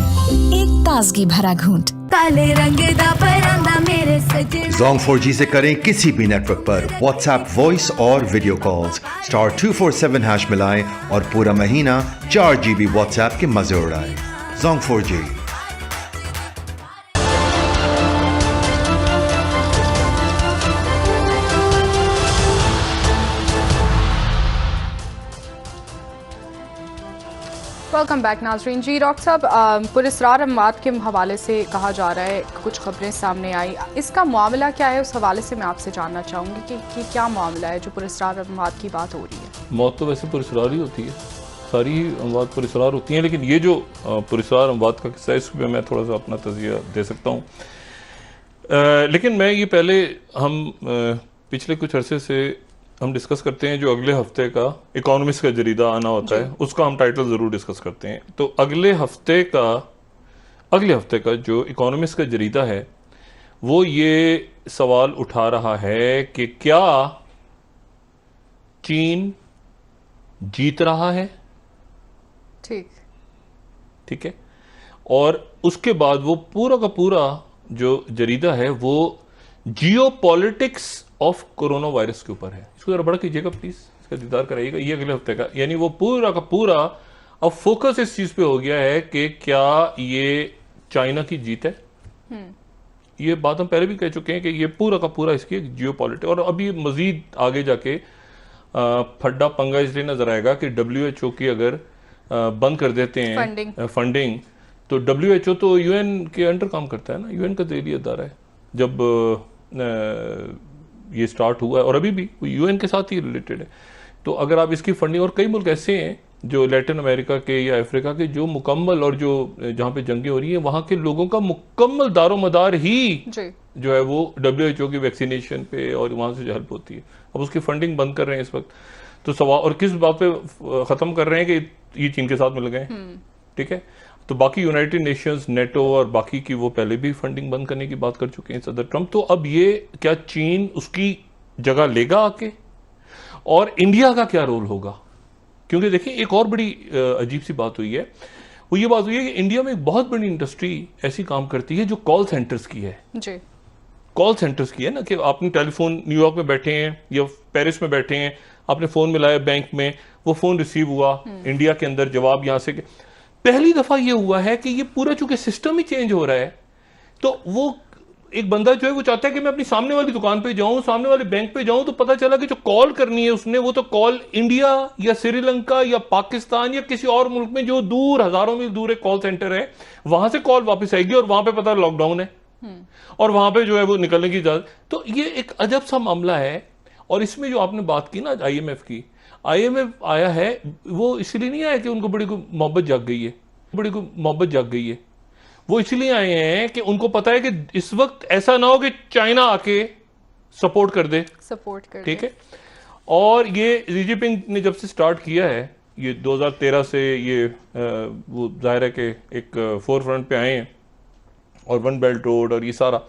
[SPEAKER 16] एक ताजगी भरा घूंट।
[SPEAKER 9] काले रंग दा परंदा मेरे सजन।
[SPEAKER 4] Zong 4G से करें किसी भी नेटवर्क पर व्हाट्सएप वॉइस और वीडियो कॉल्स। *247# मिलाएं और पूरा महीना 4 GB व्हाट्सएप के मजे उड़ाएं। Zong 4G।
[SPEAKER 1] वेलकम बैक नाजरीन। जी डॉक्टर साहब, पुरस्रार अमवात के हवाले से कहा जा रहा है, कुछ खबरें सामने आई, इसका मामला क्या है? उस हवाले से मैं आपसे जानना चाहूँगी कि क्या मामला है जो पुरस्रार अमवात की बात हो रही है।
[SPEAKER 2] मौत तो वैसे पुरस्रार ही होती है, सारी अमवात पुरस्रार होती हैं, लेकिन ये जो पुरस्रार अमवात का किस्सा है इस पर मैं थोड़ा सा अपना तज़किया दे सकता हूँ। लेकिन मैं ये पहले हम पिछले कुछ अरसे से हम डिस्कस करते हैं, जो अगले हफ्ते का इकोनॉमिस्ट का जरीदा आना होता है उसका हम टाइटल ज़रूर डिस्कस करते हैं। तो अगले हफ्ते का जो इकोनॉमिस्ट का जरीदा है वो ये सवाल उठा रहा है कि क्या चीन जीत रहा है। ठीक है, और उसके बाद वो पूरा का पूरा जो जरीदा है वो जियोपॉलिटिक्स ऑफ कोरोना वायरस के ऊपर है। इसको जरा बड़ा कीजिएगा प्लीज, इसका दीदार कराइएगा। ये अगले हफ्ते का, यानी वो पूरा का पूरा अब फोकस इस चीज पे हो गया है कि क्या ये चाइना की जीत है। ये बात हम पहले भी कह चुके हैं कि ये पूरा का पूरा इसकी एक जियोपॉलिटिक्स, और अभी मजीद आगे जाके फड्डा पंगा इसलिए नजर आएगा कि WHO की अगर बंद कर देते हैं फंडिंग, तो WHO तो UN के अंडर काम करता है ना, UN का ज़ेली अदारा है। जब ये स्टार्ट हुआ है और अभी भी UN के साथ ही रिलेटेड है, तो अगर आप इसकी फंडिंग, और कई मुल्क ऐसे हैं जो लैटिन अमेरिका के या अफ्रीका के जो मुकम्मल, और जो जहाँ पे जंगें हो रही हैं वहाँ के लोगों का मुकम्मल दारोमदार ही जो है वो WHO की वैक्सीनेशन पे और वहाँ से जो हेल्प होती है, अब उसकी फंडिंग बंद कर रहे हैं इस वक्त। तो सवाल, और किस बात पे ख़त्म कर रहे हैं कि ये चीन के साथ मिल गए। ठीक है, तो बाकी यूनाइटेड नेशंस, नेटो और बाकी की वो पहले भी फंडिंग बंद करने की बात कर चुके हैं सदर ट्रंप। तो अब ये क्या चीन उसकी जगह लेगा आके, और इंडिया का क्या रोल होगा? क्योंकि देखिए एक और बड़ी अजीब सी बात हुई है, वो ये बात हुई है कि इंडिया में एक बहुत बड़ी इंडस्ट्री ऐसी काम करती है जो कॉल सेंटर्स की है। जी, कॉल सेंटर्स की है ना, कि आपने टेलीफोन, न्यूयॉर्क में बैठे हैं या पेरिस में बैठे हैं, आपने फोन मिलाया बैंक में, वो फोन रिसीव हुआ इंडिया के अंदर, जवाब यहाँ से। पहली दफा ये हुआ है कि ये पूरा चूंकि सिस्टम ही चेंज हो रहा है, तो वो एक बंदा जो है वो चाहता है कि मैं अपनी सामने वाली दुकान पे जाऊं, सामने वाले बैंक पे जाऊं, तो पता चला कि जो कॉल करनी है उसने, वो तो कॉल इंडिया या श्रीलंका या पाकिस्तान या किसी और मुल्क में जो दूर, हजारों मील दूर एक कॉल सेंटर है, वहां से कॉल वापस आएगी और वहां पे पता लॉकडाउन है और वहां पे जो है वो निकलने की इजाजत। तो ये एक अजब सा मामला है। और इसमें जो आपने बात की ना IMF की, IMF आया है वो इसलिए नहीं आया कि उनको बड़ी कोई मोहब्बत जाग गई है, बड़ी कोई मोहब्बत जाग गई है, वो इसलिए आए हैं कि उनको पता है कि इस वक्त ऐसा ना हो कि चाइना आके सपोर्ट कर दे। ठीक है, और ये शी जिनपिंग ने जब से स्टार्ट किया है, ये 2013 से ये वो जाहिर है कि एक फोर फ्रंट पे आए हैं, और वन बेल्ट रोड और ये सारा,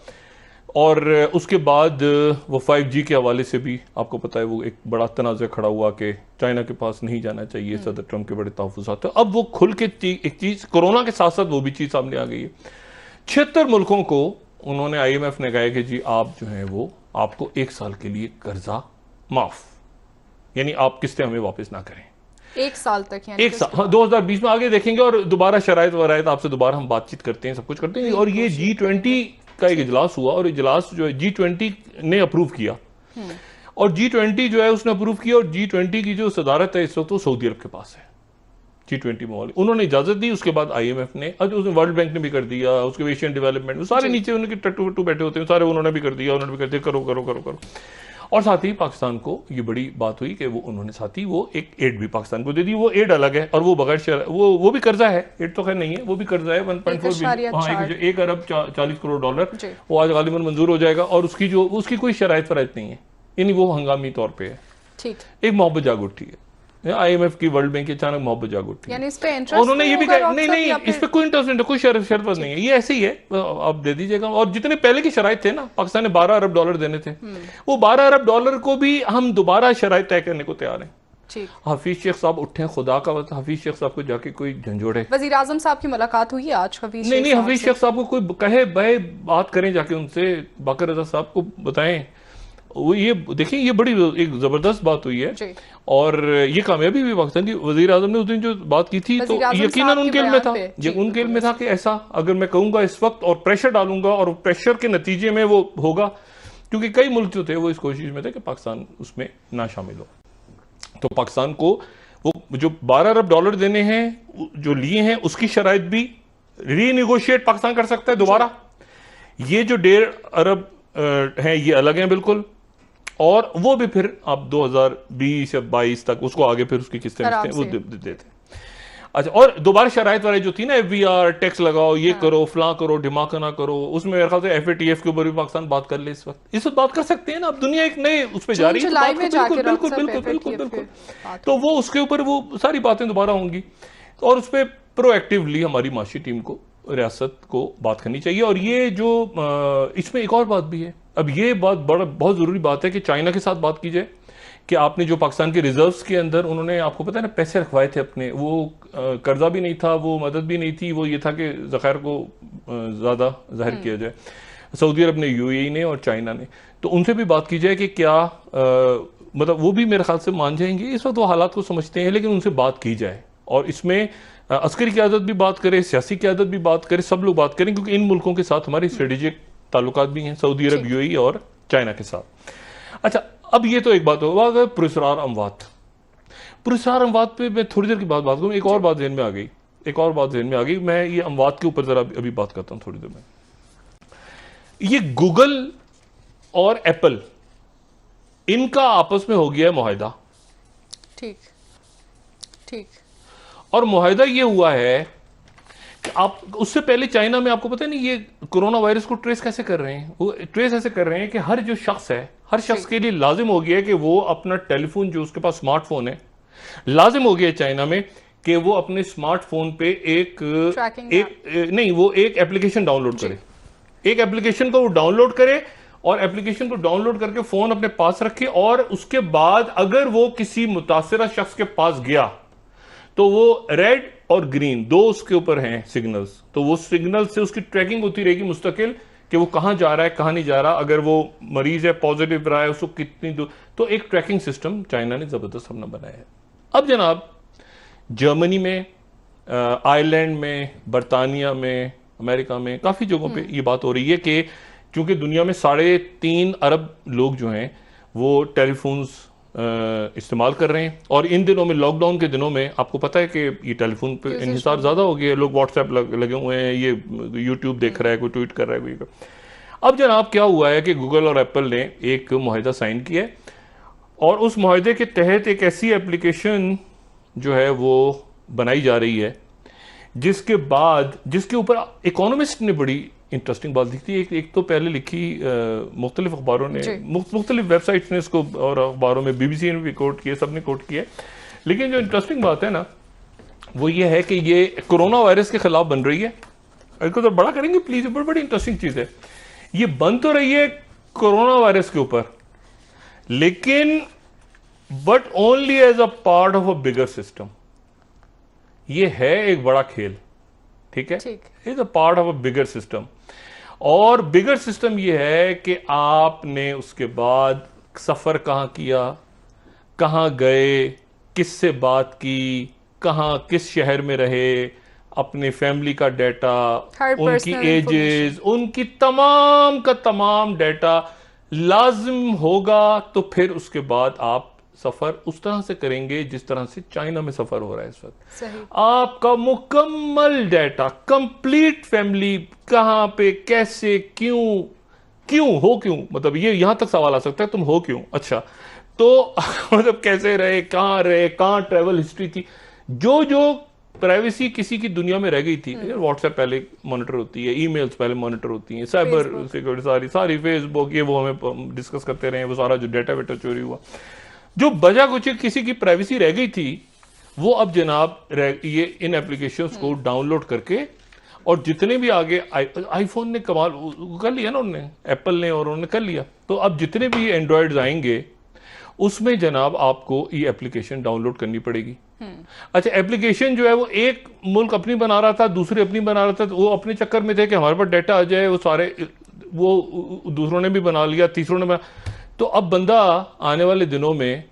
[SPEAKER 2] और उसके बाद वो 5G के हवाले से भी आपको पता है वो एक बड़ा तनाज़ा खड़ा हुआ कि चाइना के पास नहीं जाना चाहिए, सदर ट्रंप के बड़े तहफ़्फ़ुज़ात। अब वो खुल के एक चीज़ कोरोना के साथ साथ वो भी चीज़ सामने आ गई है। 76 मुल्कों को उन्होंने IMF ने कहा कि जी आप जो हैं वो आपको 1 साल के लिए कर्जा माफ, यानी आप किस्तें हमें वापस ना करें
[SPEAKER 1] 1 साल तक, यानी
[SPEAKER 2] 1 साल। हाँ, 2020 में आगे देखेंगे और दोबारा शराइत वरायत आपसे दोबारा हम बातचीत करते हैं, सब कुछ करते हैं। और ये G20 का एक इजलास हुआ, और इजलास जो है G20 ने अप्रूव किया, और G20 जो है उसने अप्रूव किया, और G20 की जो सदारत है इस वक्त वो सऊदी अरब के पास है। G20 में उन्होंने इजाजत दी, उसके बाद IMF ने, और उसने वर्ल्ड बैंक ने भी कर दिया, उसके एशियन डेवलपमेंट वो सारे नीचे उनके टट्टू वट्टू बैठे होते हैं, सारे उन्होंने भी कर दिया, उन्होंने भी कर दिया, करो करो करो करो। और साथ ही पाकिस्तान को ये बड़ी बात हुई कि वो उन्होंने साथ ही वो एक एड भी पाकिस्तान को दे दी। वो एड अलग है, और वो बगैर वो भी कर्जा है, एड तो खैर नहीं है, वो भी कर्जा है 1.4 बिलियन, 1 अरब 40 करोड़ डॉलर, वो आज गालिबन मंजूर हो जाएगा, और उसकी कोई शराइत फराइत नहीं है, यानी वो हंगामी तौर पर है।
[SPEAKER 1] ठीक,
[SPEAKER 2] एक मोहब्बत जाग उठी है, IMF की, वर्ल्ड बैंक की अचानक मोहब्बत जाग उठी,
[SPEAKER 1] यानी इस पे इंटरेस्ट
[SPEAKER 2] उन्होंने ये भी कहा नहीं इस पे कोई इंटरेस्ट नहीं, कोई शर्त नहीं है, ये ऐसे ही है, आप दे दीजिएगा। और जितने पहले की शराइत थे ना, पाकिस्तान ने 12 अरब डॉलर देने थे, वो 12 अरब डॉलर को भी हम दोबारा शराइत तय करने को तैयार हैं। हफीज शेख साहब उठे, खुदा का वक्त हफीज शेख साहब को जाके कोई झंझोड़े।
[SPEAKER 1] वजीर आजम साहब की मुलाकात हुई है आज हफीज?
[SPEAKER 2] नहीं, हफीज शेख साहब को कोई कहे भाई बात करें जाके उनसे, बाकर रजा साहब को बताएं। वो ये देखिए, ये बड़ी एक जबरदस्त बात हुई है, और ये कामयाबी भी पाकिस्तान की। वजीर आजम ने उस दिन जो बात की थी तो यकीनन उनके इल्म में था, उनके इल्म में था कि ऐसा अगर मैं कहूंगा इस वक्त और प्रेशर डालूंगा, और प्रेशर के नतीजे में वो होगा, क्योंकि कई मुल्क जो थे वो इस कोशिश में थे कि पाकिस्तान उसमें ना शामिल हो। तो पाकिस्तान को वो जो 12 अरब डॉलर देने हैं जो लिए हैं, उसकी शराइत भी रीनिगोशिएट पाकिस्तान कर सकता है दोबारा। ये जो 1.5 अरब हैं ये अलग हैं बिल्कुल, और वो भी फिर आप 2020 या 22 तक उसको आगे फिर उसकी किस्तें वो देते हैं। अच्छा, और दोबारा शराइत वाले जो थी ना, FBR टैक्स लगाओ, ये करो, फलां करो, ढिमाका ना करो, उसमें मेरे ख्याल से FATF के ऊपर भी पाकिस्तान बात कर ले इस वक्त बात कर सकते हैं ना। अब दुनिया एक नए उस पर जा रही है, बिल्कुल। तो वो उसके ऊपर वो सारी बातें दोबारा होंगी, और उस पर प्रोएक्टिवली हमारी माशी टीम को, रियासत को बात करनी चाहिए। और ये जो इसमें एक और बात भी है, अब ये बात बहुत ज़रूरी बात है कि चाइना के साथ बात की जाए कि आपने जो पाकिस्तान के रिजर्व्स के अंदर उन्होंने, आपको पता है ना, पैसे रखवाए थे अपने, वो कर्जा भी नहीं था, वो मदद भी नहीं थी, वो ये था कि ज़ख़ायर को ज़्यादा ज़ाहिर किया जाए। सऊदी अरब ने, UAE ने और चाइना ने, तो उनसे भी बात की जाए कि क्या मतलब वो भी मेरे ख्याल से मान जाएंगे। इस वक्त वो हालात को समझते हैं, लेकिन उनसे बात की जाए, और इसमें अस्करी क़यादत भी बात करे, सियासी क़यादत भी बात करे, सब लोग बात करें, क्योंकि इन मुल्कों के साथ हमारी स्ट्रेटेजिक ताल्लुकात भी हैं, सऊदी अरब, UAE और चाइना के साथ। अच्छा, अब ये तो एक बात होगा, पुरस्कार अमवात पे मैं थोड़ी देर की बात करूँ। एक और बात ज़हन में आ गई, मैं ये अमवात के ऊपर जरा अभी बात करता हूँ थोड़ी देर में। ये गूगल और एप्पल, इनका आपस में हो गया है मुआहिदा।
[SPEAKER 1] ठीक।
[SPEAKER 2] और मुआहिदा ये हुआ है कि आप, उससे पहले चाइना में आपको पता है नहीं, ये कोरोना वायरस को ट्रेस कैसे कर रहे हैं? वो ट्रेस ऐसे कर रहे हैं कि हर जो शख्स है, हर शख्स के लिए लाजिम हो गया है कि वो अपना टेलीफोन, जो उसके पास स्मार्टफोन है, लाजिम हो गया है चाइना में कि वो अपने स्मार्टफोन पे एक एप्लीकेशन डाउनलोड करे। एक एप्लीकेशन को वो डाउनलोड करे, और एप्लीकेशन को डाउनलोड करके फोन अपने पास रखे, और उसके बाद अगर वो किसी मुतासिरा शख्स के पास गया तो वो रेड और ग्रीन दो उसके ऊपर हैं सिग्नल्स, तो वो सिग्नल से उसकी ट्रैकिंग होती रहेगी मुस्तकिल कि वो कहां जा रहा है, कहां नहीं जा रहा। अगर वो मरीज है, पॉजिटिव रहा है, उसको कितनी दूर, तो एक ट्रैकिंग सिस्टम चाइना ने जबरदस्त हमने बनाया है। अब जनाब जर्मनी में, आयरलैंड में, बरतानिया में, अमेरिका में, काफी जगहों पे ये बात हो रही है कि चूंकि दुनिया में 3.5 अरब लोग जो हैं वो टेलीफोन्स इस्तेमाल कर रहे हैं, और इन दिनों में, लॉकडाउन के दिनों में, आपको पता है कि ये टेलीफोन पे इंहिसार ज्यादा हो गया है, लोग व्हाट्सएप लगे हुए हैं, ये यूट्यूब देख रहा है, कोई ट्वीट कर रहा है, कोई। अब जनाब क्या हुआ है कि गूगल और एप्पल ने एक मुआहिदा साइन किया है, और उस मुआहिदे के तहत एक ऐसी एप्लीकेशन जो है वो बनाई जा रही है जिसके ऊपर इकोनॉमिस्ट ने बड़ी इंटरेस्टिंग बात दिखती है। एक तो पहले लिखी मुख्तलिफ अखबारों ने, मुख्तलिफ वेबसाइट्स ने इसको और अखबारों में, BBC ने भी कोट किया, सब ने कोट किया। लेकिन जो इंटरेस्टिंग बात है ना वो ये है कि ये कोरोना वायरस के खिलाफ बन रही है। इसको तो बड़ा करेंगे प्लीज, बड़ी इंटरेस्टिंग चीज है। ये बन तो रही है कोरोना वायरस के ऊपर, लेकिन but only as a part of a bigger system. ये है एक बड़ा खेल, ठीक है, is a part of a bigger system. और बिगर सिस्टम ये है कि आपने उसके बाद सफर कहां किया, कहां गए, किससे बात की, कहां किस शहर में रहे, अपने फैमिली का डाटा, उनकी एजेस, उनकी तमाम का तमाम डाटा लाजिम होगा। तो फिर उसके बाद आप सफर उस तरह से करेंगे जिस तरह से चाइना में सफर हो रहा है इस वक्त। आपका मुकम्मल डाटा, कंप्लीट फैमिली, कहां पे, कैसे, क्यों हो, क्यों, मतलब ये यहां तक सवाल आ सकता है, तुम हो क्यों, अच्छा तो मतलब कैसे रहे, कहां ट्रैवल हिस्ट्री थी, जो प्राइवेसी किसी की दुनिया में रह गई थी। व्हाट्सएप पहले मॉनिटर होती है, ईमेल्स पहले मॉनिटर होती हैं, साइबर सिक्योरिटी सारी फेसबुक, ये वो हमें डिस्कस करते रहे, वो सारा जो डाटा वेटा चोरी हुआ, जो बजा कुछ किसी की प्राइवेसी रह गई थी, वो अब जनाब ये इन एप्लीकेशंस को डाउनलोड करके, और जितने भी आगे आईफोन ने कमाल कर लिया ना, उन्होंने, एप्पल ने, और उन्होंने कर लिया, तो अब जितने भी एंड्रॉयड्स आएंगे उसमें जनाब आपको ये एप्लीकेशन डाउनलोड करनी पड़ेगी। अच्छा, एप्लीकेशन जो है वो एक मुल्क अपनी बना रहा था, दूसरे अपनी बना रहा था, तो वो अपने चक्कर में थे कि हमारे पास डाटा आ जाए, वो सारे वो दूसरों ने भी बना लिया, तीसरों ने बना। तो अब बंदा आने वाले दिनों में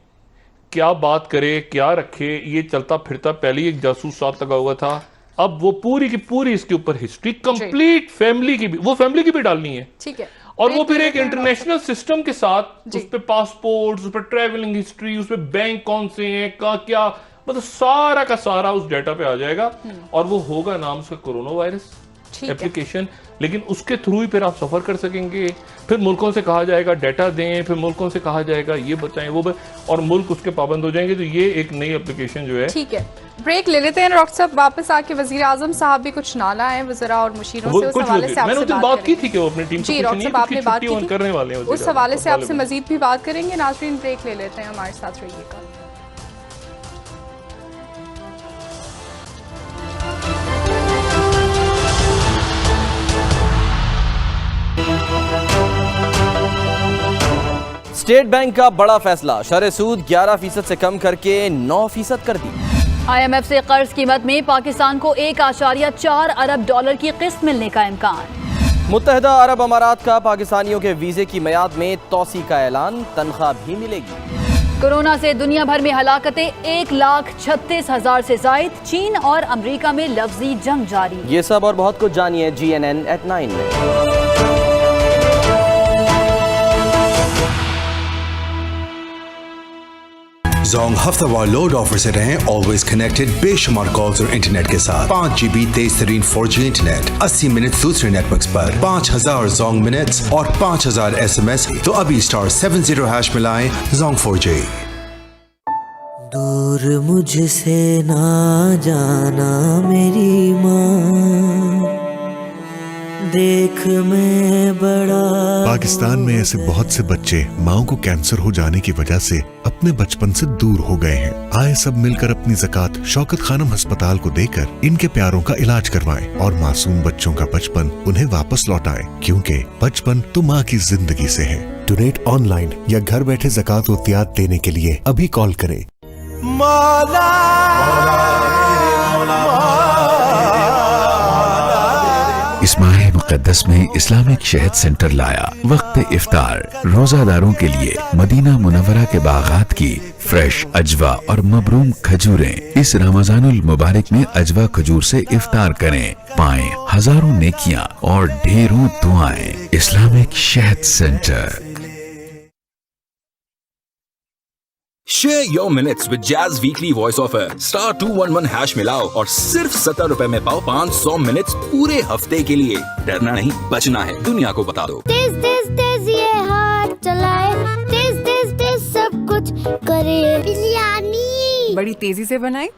[SPEAKER 2] क्या बात करे, क्या रखे, ये चलता फिरता, पहले एक जासूस साथ लगा हुआ था, अब वो पूरी की पूरी इसके ऊपर हिस्ट्री कंप्लीट फैमिली की भी, वो फैमिली की भी डालनी है, ठीक है, और वो फिर एक इंटरनेशनल सिस्टम के साथ उस पे पासपोर्ट, उस पे ट्रैवलिंग हिस्ट्री, उस पे बैंक कौन से हैं, क्या, मतलब सारा का सारा उस डाटा पे आ जाएगा, और वो होगा नाम उसका कोरोना वायरस एप्लीकेशन। लेकिन उसके थ्रू ही फिर आप सफर कर सकेंगे। फिर मुल्कों से कहा जाएगा डाटा दें, फिर मुल्कों से कहा जाएगा ये बताएं, वो और मुल्क उसके पाबंद हो जाएंगे। तो ये एक नई एप्लीकेशन जो है, ठीक है।
[SPEAKER 1] ब्रेक ले लेते हैं डॉक्टर साहब, वापस आके वजीर आजम साहब भी कुछ नाला है वज़रा और मुशीरों से, उस हवाले से आपसे बात की थी कि वो अपनी टीम से आपने बात की करने वाले हैं, उस हवाले से आपसे मजीद भी बात करेंगे। नाज़रीन, ब्रेक ले लेते हैं, हमारे साथ रहिएगा।
[SPEAKER 3] स्टेट बैंक का बड़ा फैसला, शरह सूद 11% से कम करके 9% कर दी।
[SPEAKER 22] IMF से कर्ज कीमत में पाकिस्तान को 1.4 अरब डॉलर की किस्त मिलने का इम्कान।
[SPEAKER 3] मुत्तहिदा अरब अमारात का पाकिस्तानियों के वीजे की मियाद में तौसी का ऐलान, तनख्वाह भी मिलेगी।
[SPEAKER 22] कोरोना से दुनिया भर में हलाकतें 1,36,000 से जायद, चीन और अमेरिका में लफ्जी जंग जारी।
[SPEAKER 3] ये सब और बहुत कुछ जानिए GNN at 9 में।
[SPEAKER 4] जोंग हफ्तावार लोड ऑफर से रहें ऑलवेज कनेक्टेड बेशुमार कॉल्स और इंटरनेट के साथ। 5 GB तेज तरीन 4G इंटरनेट, 80 मिनट दूसरे नेटवर्क्स पर, 5000 जोंग मिनट्स और 5000 SMS। तो अभी *70# मिलाएं जोंग 4G।
[SPEAKER 23] दूर मुझसे ना जाना मेरी माँ, देख मैं बड़ा।
[SPEAKER 11] पाकिस्तान में ऐसे बहुत से बच्चे माओ को कैंसर हो जाने की वजह से अपने बचपन से दूर हो गए हैं। आए सब मिलकर अपनी ज़कात शौकत खानम अस्पताल को देकर इनके प्यारों का इलाज करवाएं और मासूम बच्चों का बचपन उन्हें वापस लौटाएं, क्योंकि बचपन तो माँ की जिंदगी से है। डोनेट ऑनलाइन या घर बैठे ज़कात व तियात देने के लिए अभी कॉल करें।
[SPEAKER 12] मौला
[SPEAKER 5] इस माह मुक़द्दस में इस्लामिक शहद सेंटर लाया वक्त इफ्तार, रोजादारों के लिए मदीना मुनव्वरा के बागात की फ्रेश अजवा और मबरूम खजूरें। इस रमजानुल मुबारक में अजवा खजूर से इफ्तार करें, पाएं हजारों नेकियां और ढेरों दुआएं। इस्लामिक शहद centre.
[SPEAKER 18] Share your minutes with Jazz Weekly Voice Offer. *211# मिलाओ और सिर्फ 70 रुपए में पाओ 500 मिनट्स पूरे हफ्ते के लिए। डरना नहीं, बचना है, दुनिया को बता दो।
[SPEAKER 9] तेज तेज तेज ये हाथ चलाए, तेज तेज तेज सब कुछ करे। बिरयानी
[SPEAKER 10] बड़ी तेजी से बनाई,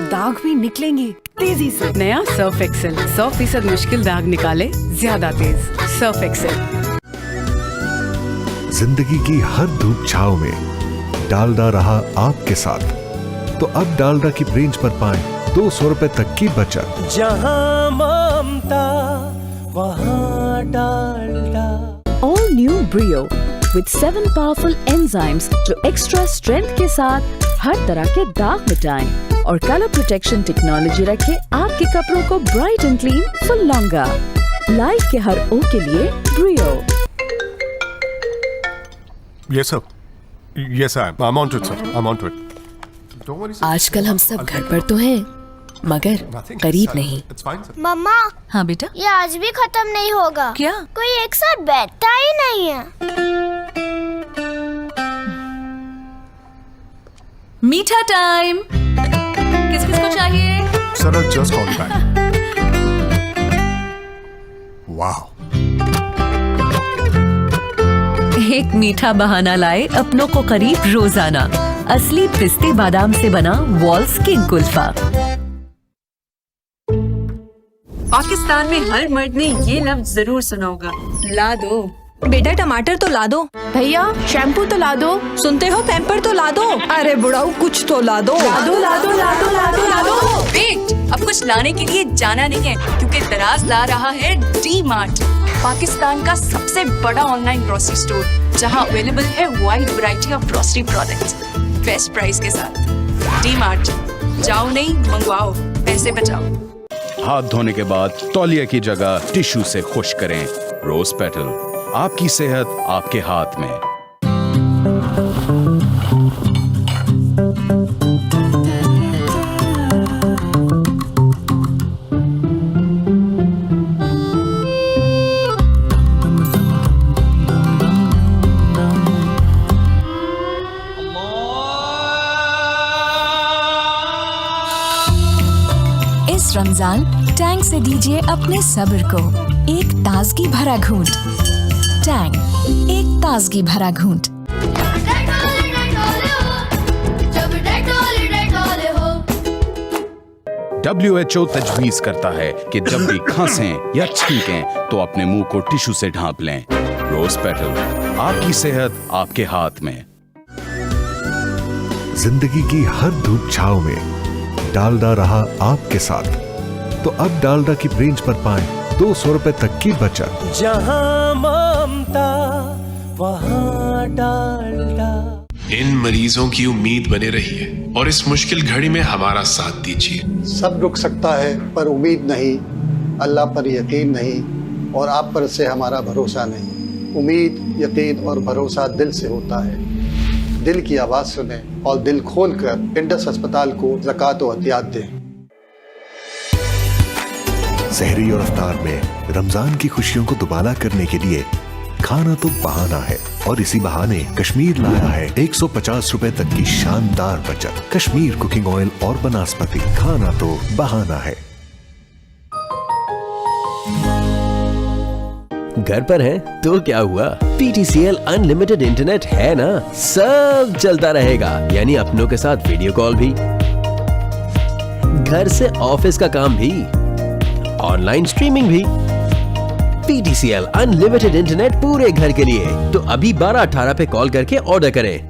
[SPEAKER 10] दाग भी निकलेंगे तेजी से। नया सर्फ एक्सेल 100% मुश्किल दाग निकाले ज्यादा तेज। Surf Excel.
[SPEAKER 11] जिंदगी की हर धूप छाव में डालडा रहा आपके साथ, तो अब डालडा की रेंज पर पाएं 200 रुपए तक की बचत।
[SPEAKER 12] जहां ममता वहां Dalda.
[SPEAKER 15] All new Brio with 7 powerful enzymes जो एक्स्ट्रा स्ट्रेंथ के साथ हर तरह के दाग मिटाएं और कलर प्रोटेक्शन टेक्नोलॉजी रखे आपके कपड़ों को bright and clean for longer. Life के हर ओ के लिए Brio।
[SPEAKER 6] Yes sir. Yes sir. I'm on to it sir. I'm on to it. Don't worry sir.
[SPEAKER 8] आजकल हम सब घर पर तो हैं, मगर करीब नहीं।
[SPEAKER 9] मम्मा।
[SPEAKER 8] हाँ बेटा।
[SPEAKER 9] ये आज भी खत्म नहीं होगा।
[SPEAKER 8] क्या?
[SPEAKER 9] कोई एक साथ बैठता ही नहीं है।
[SPEAKER 8] मीठा टाइम। किस किस को चाहिए?
[SPEAKER 6] Sir, I'll just call you back. Wow.
[SPEAKER 8] एक मीठा बहाना लाए अपनों को करीब रोजाना। असली पिस्ते बादाम से बना वॉल्स किंग कुल्फा।
[SPEAKER 13] पाकिस्तान में हर मर्द ने ये लफ्ज जरूर सुना होगा, ला दो।
[SPEAKER 7] बेटा टमाटर तो ला दो।
[SPEAKER 13] भैया शैम्पू तो ला दो।
[SPEAKER 7] सुनते हो पैम्पर तो ला दो।
[SPEAKER 13] अरे बुढ़ाऊ कुछ तो ला दो।
[SPEAKER 7] ला दो ला दो ला दो ला दो ला दो।
[SPEAKER 13] वेट, अब कुछ लाने के लिए जाना नहीं है, क्योंकि दराज ला रहा है डी मार्ट, पाकिस्तान का सबसे बड़ा ऑनलाइन ग्रोसरी स्टोर, जहां अवेलेबल है wide variety of grocery products best price के साथ। डी मार्ट, जाओ नहीं मंगवाओ, पैसे बचाओ।
[SPEAKER 19] हाथ धोने के बाद तौलिया की जगह टिश्यू से खुश करें। रोज पेटल, आपकी सेहत आपके हाथ में।
[SPEAKER 16] इस रमजान टैंग से दीजिए अपने सब्र को एक ताजगी भरा घूंट। टैंग, एक ताजगी भरा घूंट।
[SPEAKER 19] WHO तजवीज करता है कि जब भी खांसें या छींकें तो अपने मुंह को टिश्यू से ढांप लें। रोज पेटल, आपकी सेहत आपके हाथ में।
[SPEAKER 11] जिंदगी की हर धूप छाव में डालडा रहा आपके साथ, तो अब डालडा की रेंज पर पाएं 200 रुपए तक की बचत।
[SPEAKER 12] जहां ममता वहां डालडा।
[SPEAKER 24] इन मरीजों की उम्मीद बने रहिए और इस मुश्किल घड़ी में हमारा साथ दीजिए।
[SPEAKER 14] सब रुक सकता है पर उम्मीद नहीं, अल्लाह पर यकीन नहीं और आप पर से हमारा भरोसा नहीं। उम्मीद, यकीन और भरोसा दिल से होता है। दिल की आवाज़ सुने और दिल खोल कर इंडस अस्पताल को ज़कात व हदियात दें।
[SPEAKER 11] सहरी और अफ्तार में रमजान की खुशियों को दुबाला करने के लिए खाना तो बहाना है, और इसी बहाने कश्मीर लाया है 150 रुपए तक की शानदार बचत। कश्मीर कुकिंग ऑयल और बनास्पति, खाना तो बहाना है।
[SPEAKER 20] घर पर हैं तो क्या हुआ, PTCL अनलिमिटेड इंटरनेट है ना, सब चलता रहेगा। यानी अपनों के साथ वीडियो कॉल भी, घर से ऑफिस का काम भी, ऑनलाइन स्ट्रीमिंग भी। PTCL अनलिमिटेड इंटरनेट पूरे घर के लिए। तो अभी 1218 पे कॉल करके ऑर्डर करें।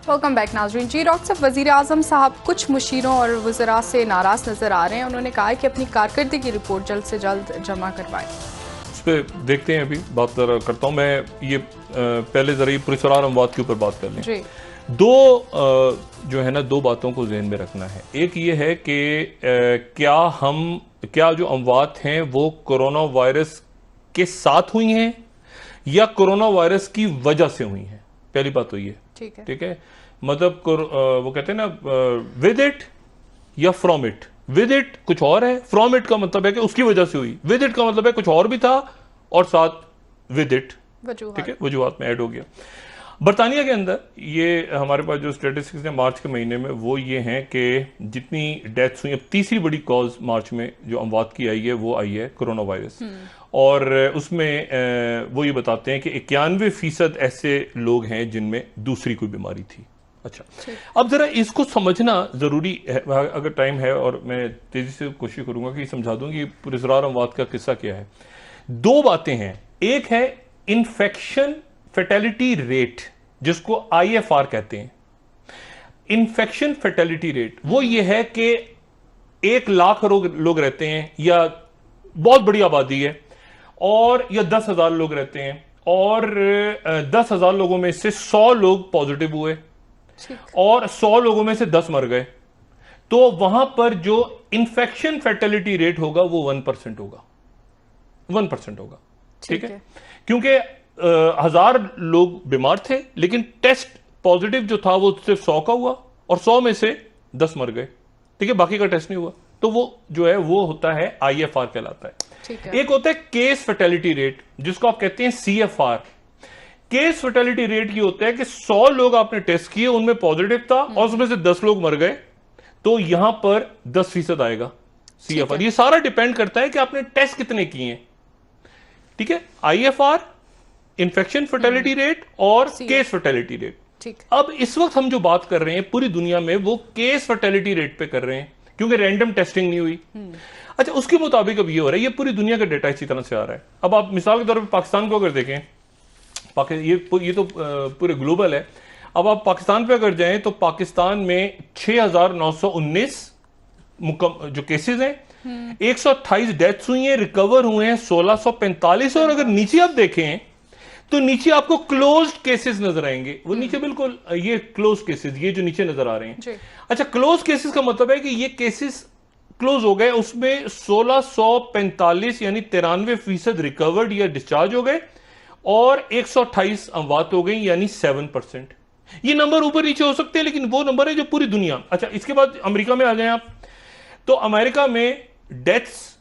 [SPEAKER 1] वेलकम बैक नाजरीन। जी डॉक्टर साहब, वज़ीर आज़म साहब कुछ मुशीरों और वज़रा से नाराज़ नज़र आ रहे हैं। उन्होंने कहा है कि अपनी कारकर्दगी रिपोर्ट जल्द से जल्द जमा करवाएं।
[SPEAKER 2] उस पर देखते हैं, अभी बात करता हूँ मैं। ये पहले ज़रा पुरस्कार अमवात के ऊपर बात कर लें।
[SPEAKER 1] जी।
[SPEAKER 2] जो है ना, दो बातों को जहन में रखना है। एक ये है कि क्या जो अमवात हैं वो कोरोना वायरस के साथ हुई हैं या कोरोना वायरस की वजह से हुई हैं। पहली बात तो ये, ठीक है। मतलब वो कहते हैं ना, विद इट या फ्रॉम इट। विद इट कुछ और है, फ्रॉम इट का मतलब है कि उसकी वजह से हुई, विद इट का मतलब है कुछ और भी था और साथ विद इट, ठीक है, वजूहात में ऐड हो गया। बरतानिया के अंदर ये हमारे पास जो स्टेटिस्टिक्स हैं मार्च के महीने में वो ये हैं कि जितनी डेथ्स हुई, अब तीसरी बड़ी कॉज मार्च में जो अमवात की आई है वो आई है कोरोना वायरस, और उसमें वो ये बताते हैं कि 91% ऐसे लोग हैं जिनमें दूसरी कोई बीमारी थी। अच्छा, अब जरा इसको समझना जरूरी है, अगर टाइम है, और मैं तेजी से कोशिश करूंगा कि समझा दूं कि पुरस्रार अमवात का किस्सा क्या है। दो बातें हैं, एक है इन्फेक्शन फैटेलिटी रेट, जिसको IFR कहते हैं। इन्फेक्शन फैटेलिटी रेट वो ये है कि 1 लाख लोग रहते हैं या बहुत बड़ी आबादी है, और या 10,000 लोग रहते हैं, और 10,000 लोगों में से 100 लोग पॉजिटिव हुए और 100 लोगों में से 10 मर गए, तो वहां पर जो इन्फेक्शन फैटेलिटी रेट होगा वो 1% होगा, 1% होगा। ठीक है, क्योंकि 1000 लोग बीमार थे लेकिन टेस्ट पॉजिटिव जो था वो सिर्फ 100 का हुआ और 100 में से 10 मर गए। ठीक है, बाकी का टेस्ट नहीं हुआ, तो वो जो है वो होता है IFR कहलाता है। एक होता है केस फैटेलिटी रेट, जिसको आप कहते हैं CFR। केस फैटेलिटी रेट ये होता है कि 100 लोग आपने टेस्ट किए, उनमें पॉजिटिव था और उसमें से 10 लोग मर गए, तो यहां पर 10% आएगा CFR। ये सारा डिपेंड करता है कि आपने टेस्ट कितने किए हैं। ठीक है, IFR, इन्फेक्शन फर्टिलिटी रेट और केस फर्टिलिटी रेट। अब इस वक्त हम जो बात कर रहे हैं पूरी दुनिया में वो केस फर्टिलिटी रेट पे कर रहे हैं, क्योंकि रैंडम टेस्टिंग नहीं हुई। अच्छा, उसके मुताबिक अब ये हो रहा है, ये पूरी दुनिया का डेटा इसी तरह से आ रहा है। अब आप मिसाल के तौर पर पाकिस्तान को अगर देखें, ये तो पूरे ग्लोबल है। अब आप पाकिस्तान पे अगर जाएं तो पाकिस्तान में 6,919 जो केसेस हैं, 128 डेथ्स हुई हैं, रिकवर हुए हैं 1645, और अगर नीचे आप देखें तो नीचे आपको क्लोज्ड केसेस नजर आएंगे। वो नीचे बिल्कुल ये क्लोज केसेस, ये जो नीचे नजर आ रहे हैं। अच्छा, क्लोज केसेस का मतलब है कि ये केसेस क्लोज हो गए, उसमें 1645 यानी 93% रिकवर्ड या डिस्चार्ज हो गए, और 128 अमवात हो गई यानी 7%। ये नंबर ऊपर नीचे हो सकते हैं, लेकिन वो नंबर है जो पूरी दुनिया। अच्छा, इसके बाद अमेरिका में आ जाएं आप, तो अमेरिका में डेथ्स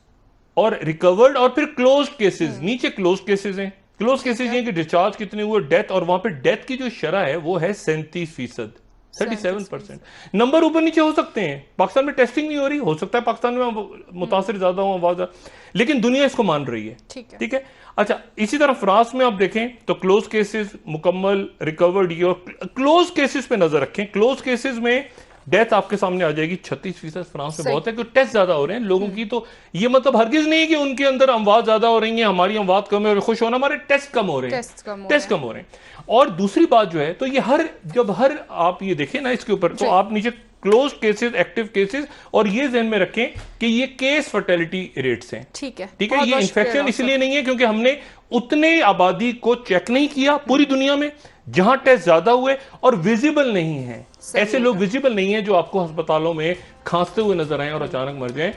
[SPEAKER 2] और रिकवर्ड और फिर क्लोज केसेस, नीचे क्लोज केसेस हैं। क्लोज केसेस ये कि डिस्चार्ज कितने हुए, डेथ, और वहां पे डेथ की जो शरह है वो है 37%, 37%। नंबर ऊपर नीचे हो सकते हैं। पाकिस्तान में टेस्टिंग नहीं हो रही, हो सकता है पाकिस्तान में मुतासिर ज्यादा हो, लेकिन दुनिया इसको मान रही है। ठीक है। अच्छा, इसी तरह फ्रांस में आप देखें तो क्लोज केसेस, मुकम्मल, रिकवर्ड, और क्लोज केसेस पे नजर रखें। क्लोज केसेस में डेथ आपके सामने आ जाएगी 36%। फ्रांस में बहुत है क्योंकि टेस्ट ज्यादा हो रहे हैं लोगों की, तो ये मतलब हरगिज नहीं कि उनके अंदर अमवात ज्यादा हो रही है, हमारी अमवात कम है और खुश होना, हमारे टेस्ट कम हो रहे हैं, टेस्ट कम हो रहे हैं। और दूसरी बात जो है, तो ये जब आप ये देखें ना इसके ऊपर, तो आप नीचे क्लोज केसेस, एक्टिव केसेस, और ये ध्यान में रखें कि ये केस फर्टिलिटी रेट्स हैं। ठीक है, ये इन्फेक्शन इसलिए नहीं है क्योंकि हमने उतने आबादी को चेक नहीं किया पूरी दुनिया में जहां टेस्ट ज्यादा हुए और विजिबल नहीं है। ऐसे लोग विजिबल नहीं है जो आपको अस्पतालों में खांसते हुए नजर आए और अचानक मर जाएं।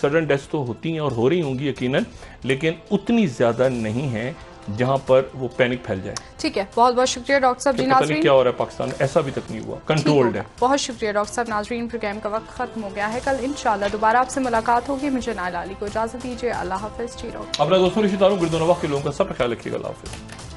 [SPEAKER 2] सडन डेथ तो होती हैं और हो रही होंगी यकीनन, लेकिन उतनी ज्यादा नहीं है जहां पर वो पैनिक फैल जाए। ठीक है, बहुत बहुत शुक्रिया डॉक्टर साहब। जी नाज़रीन, क्या हो रहा है पाकिस्तान में, ऐसा अभी तक नहीं हुआ, कंट्रोल्ड है। बहुत शुक्रिया डॉक्टर साहब। नाज़रीन, प्रोग्राम का वक्त खत्म हो गया है, कल इंशाल्लाह दोबारा आपसे मुलाकात होगी। मुझे नाइला अली को इजाजत दीजिए, अल्लाह हाफिज़। अपना दोस्तों, रिश्तेदारों, गिरदोनवाह के लोगों का सब ख्याल रखिएगा। अल्लाह हाफिज़।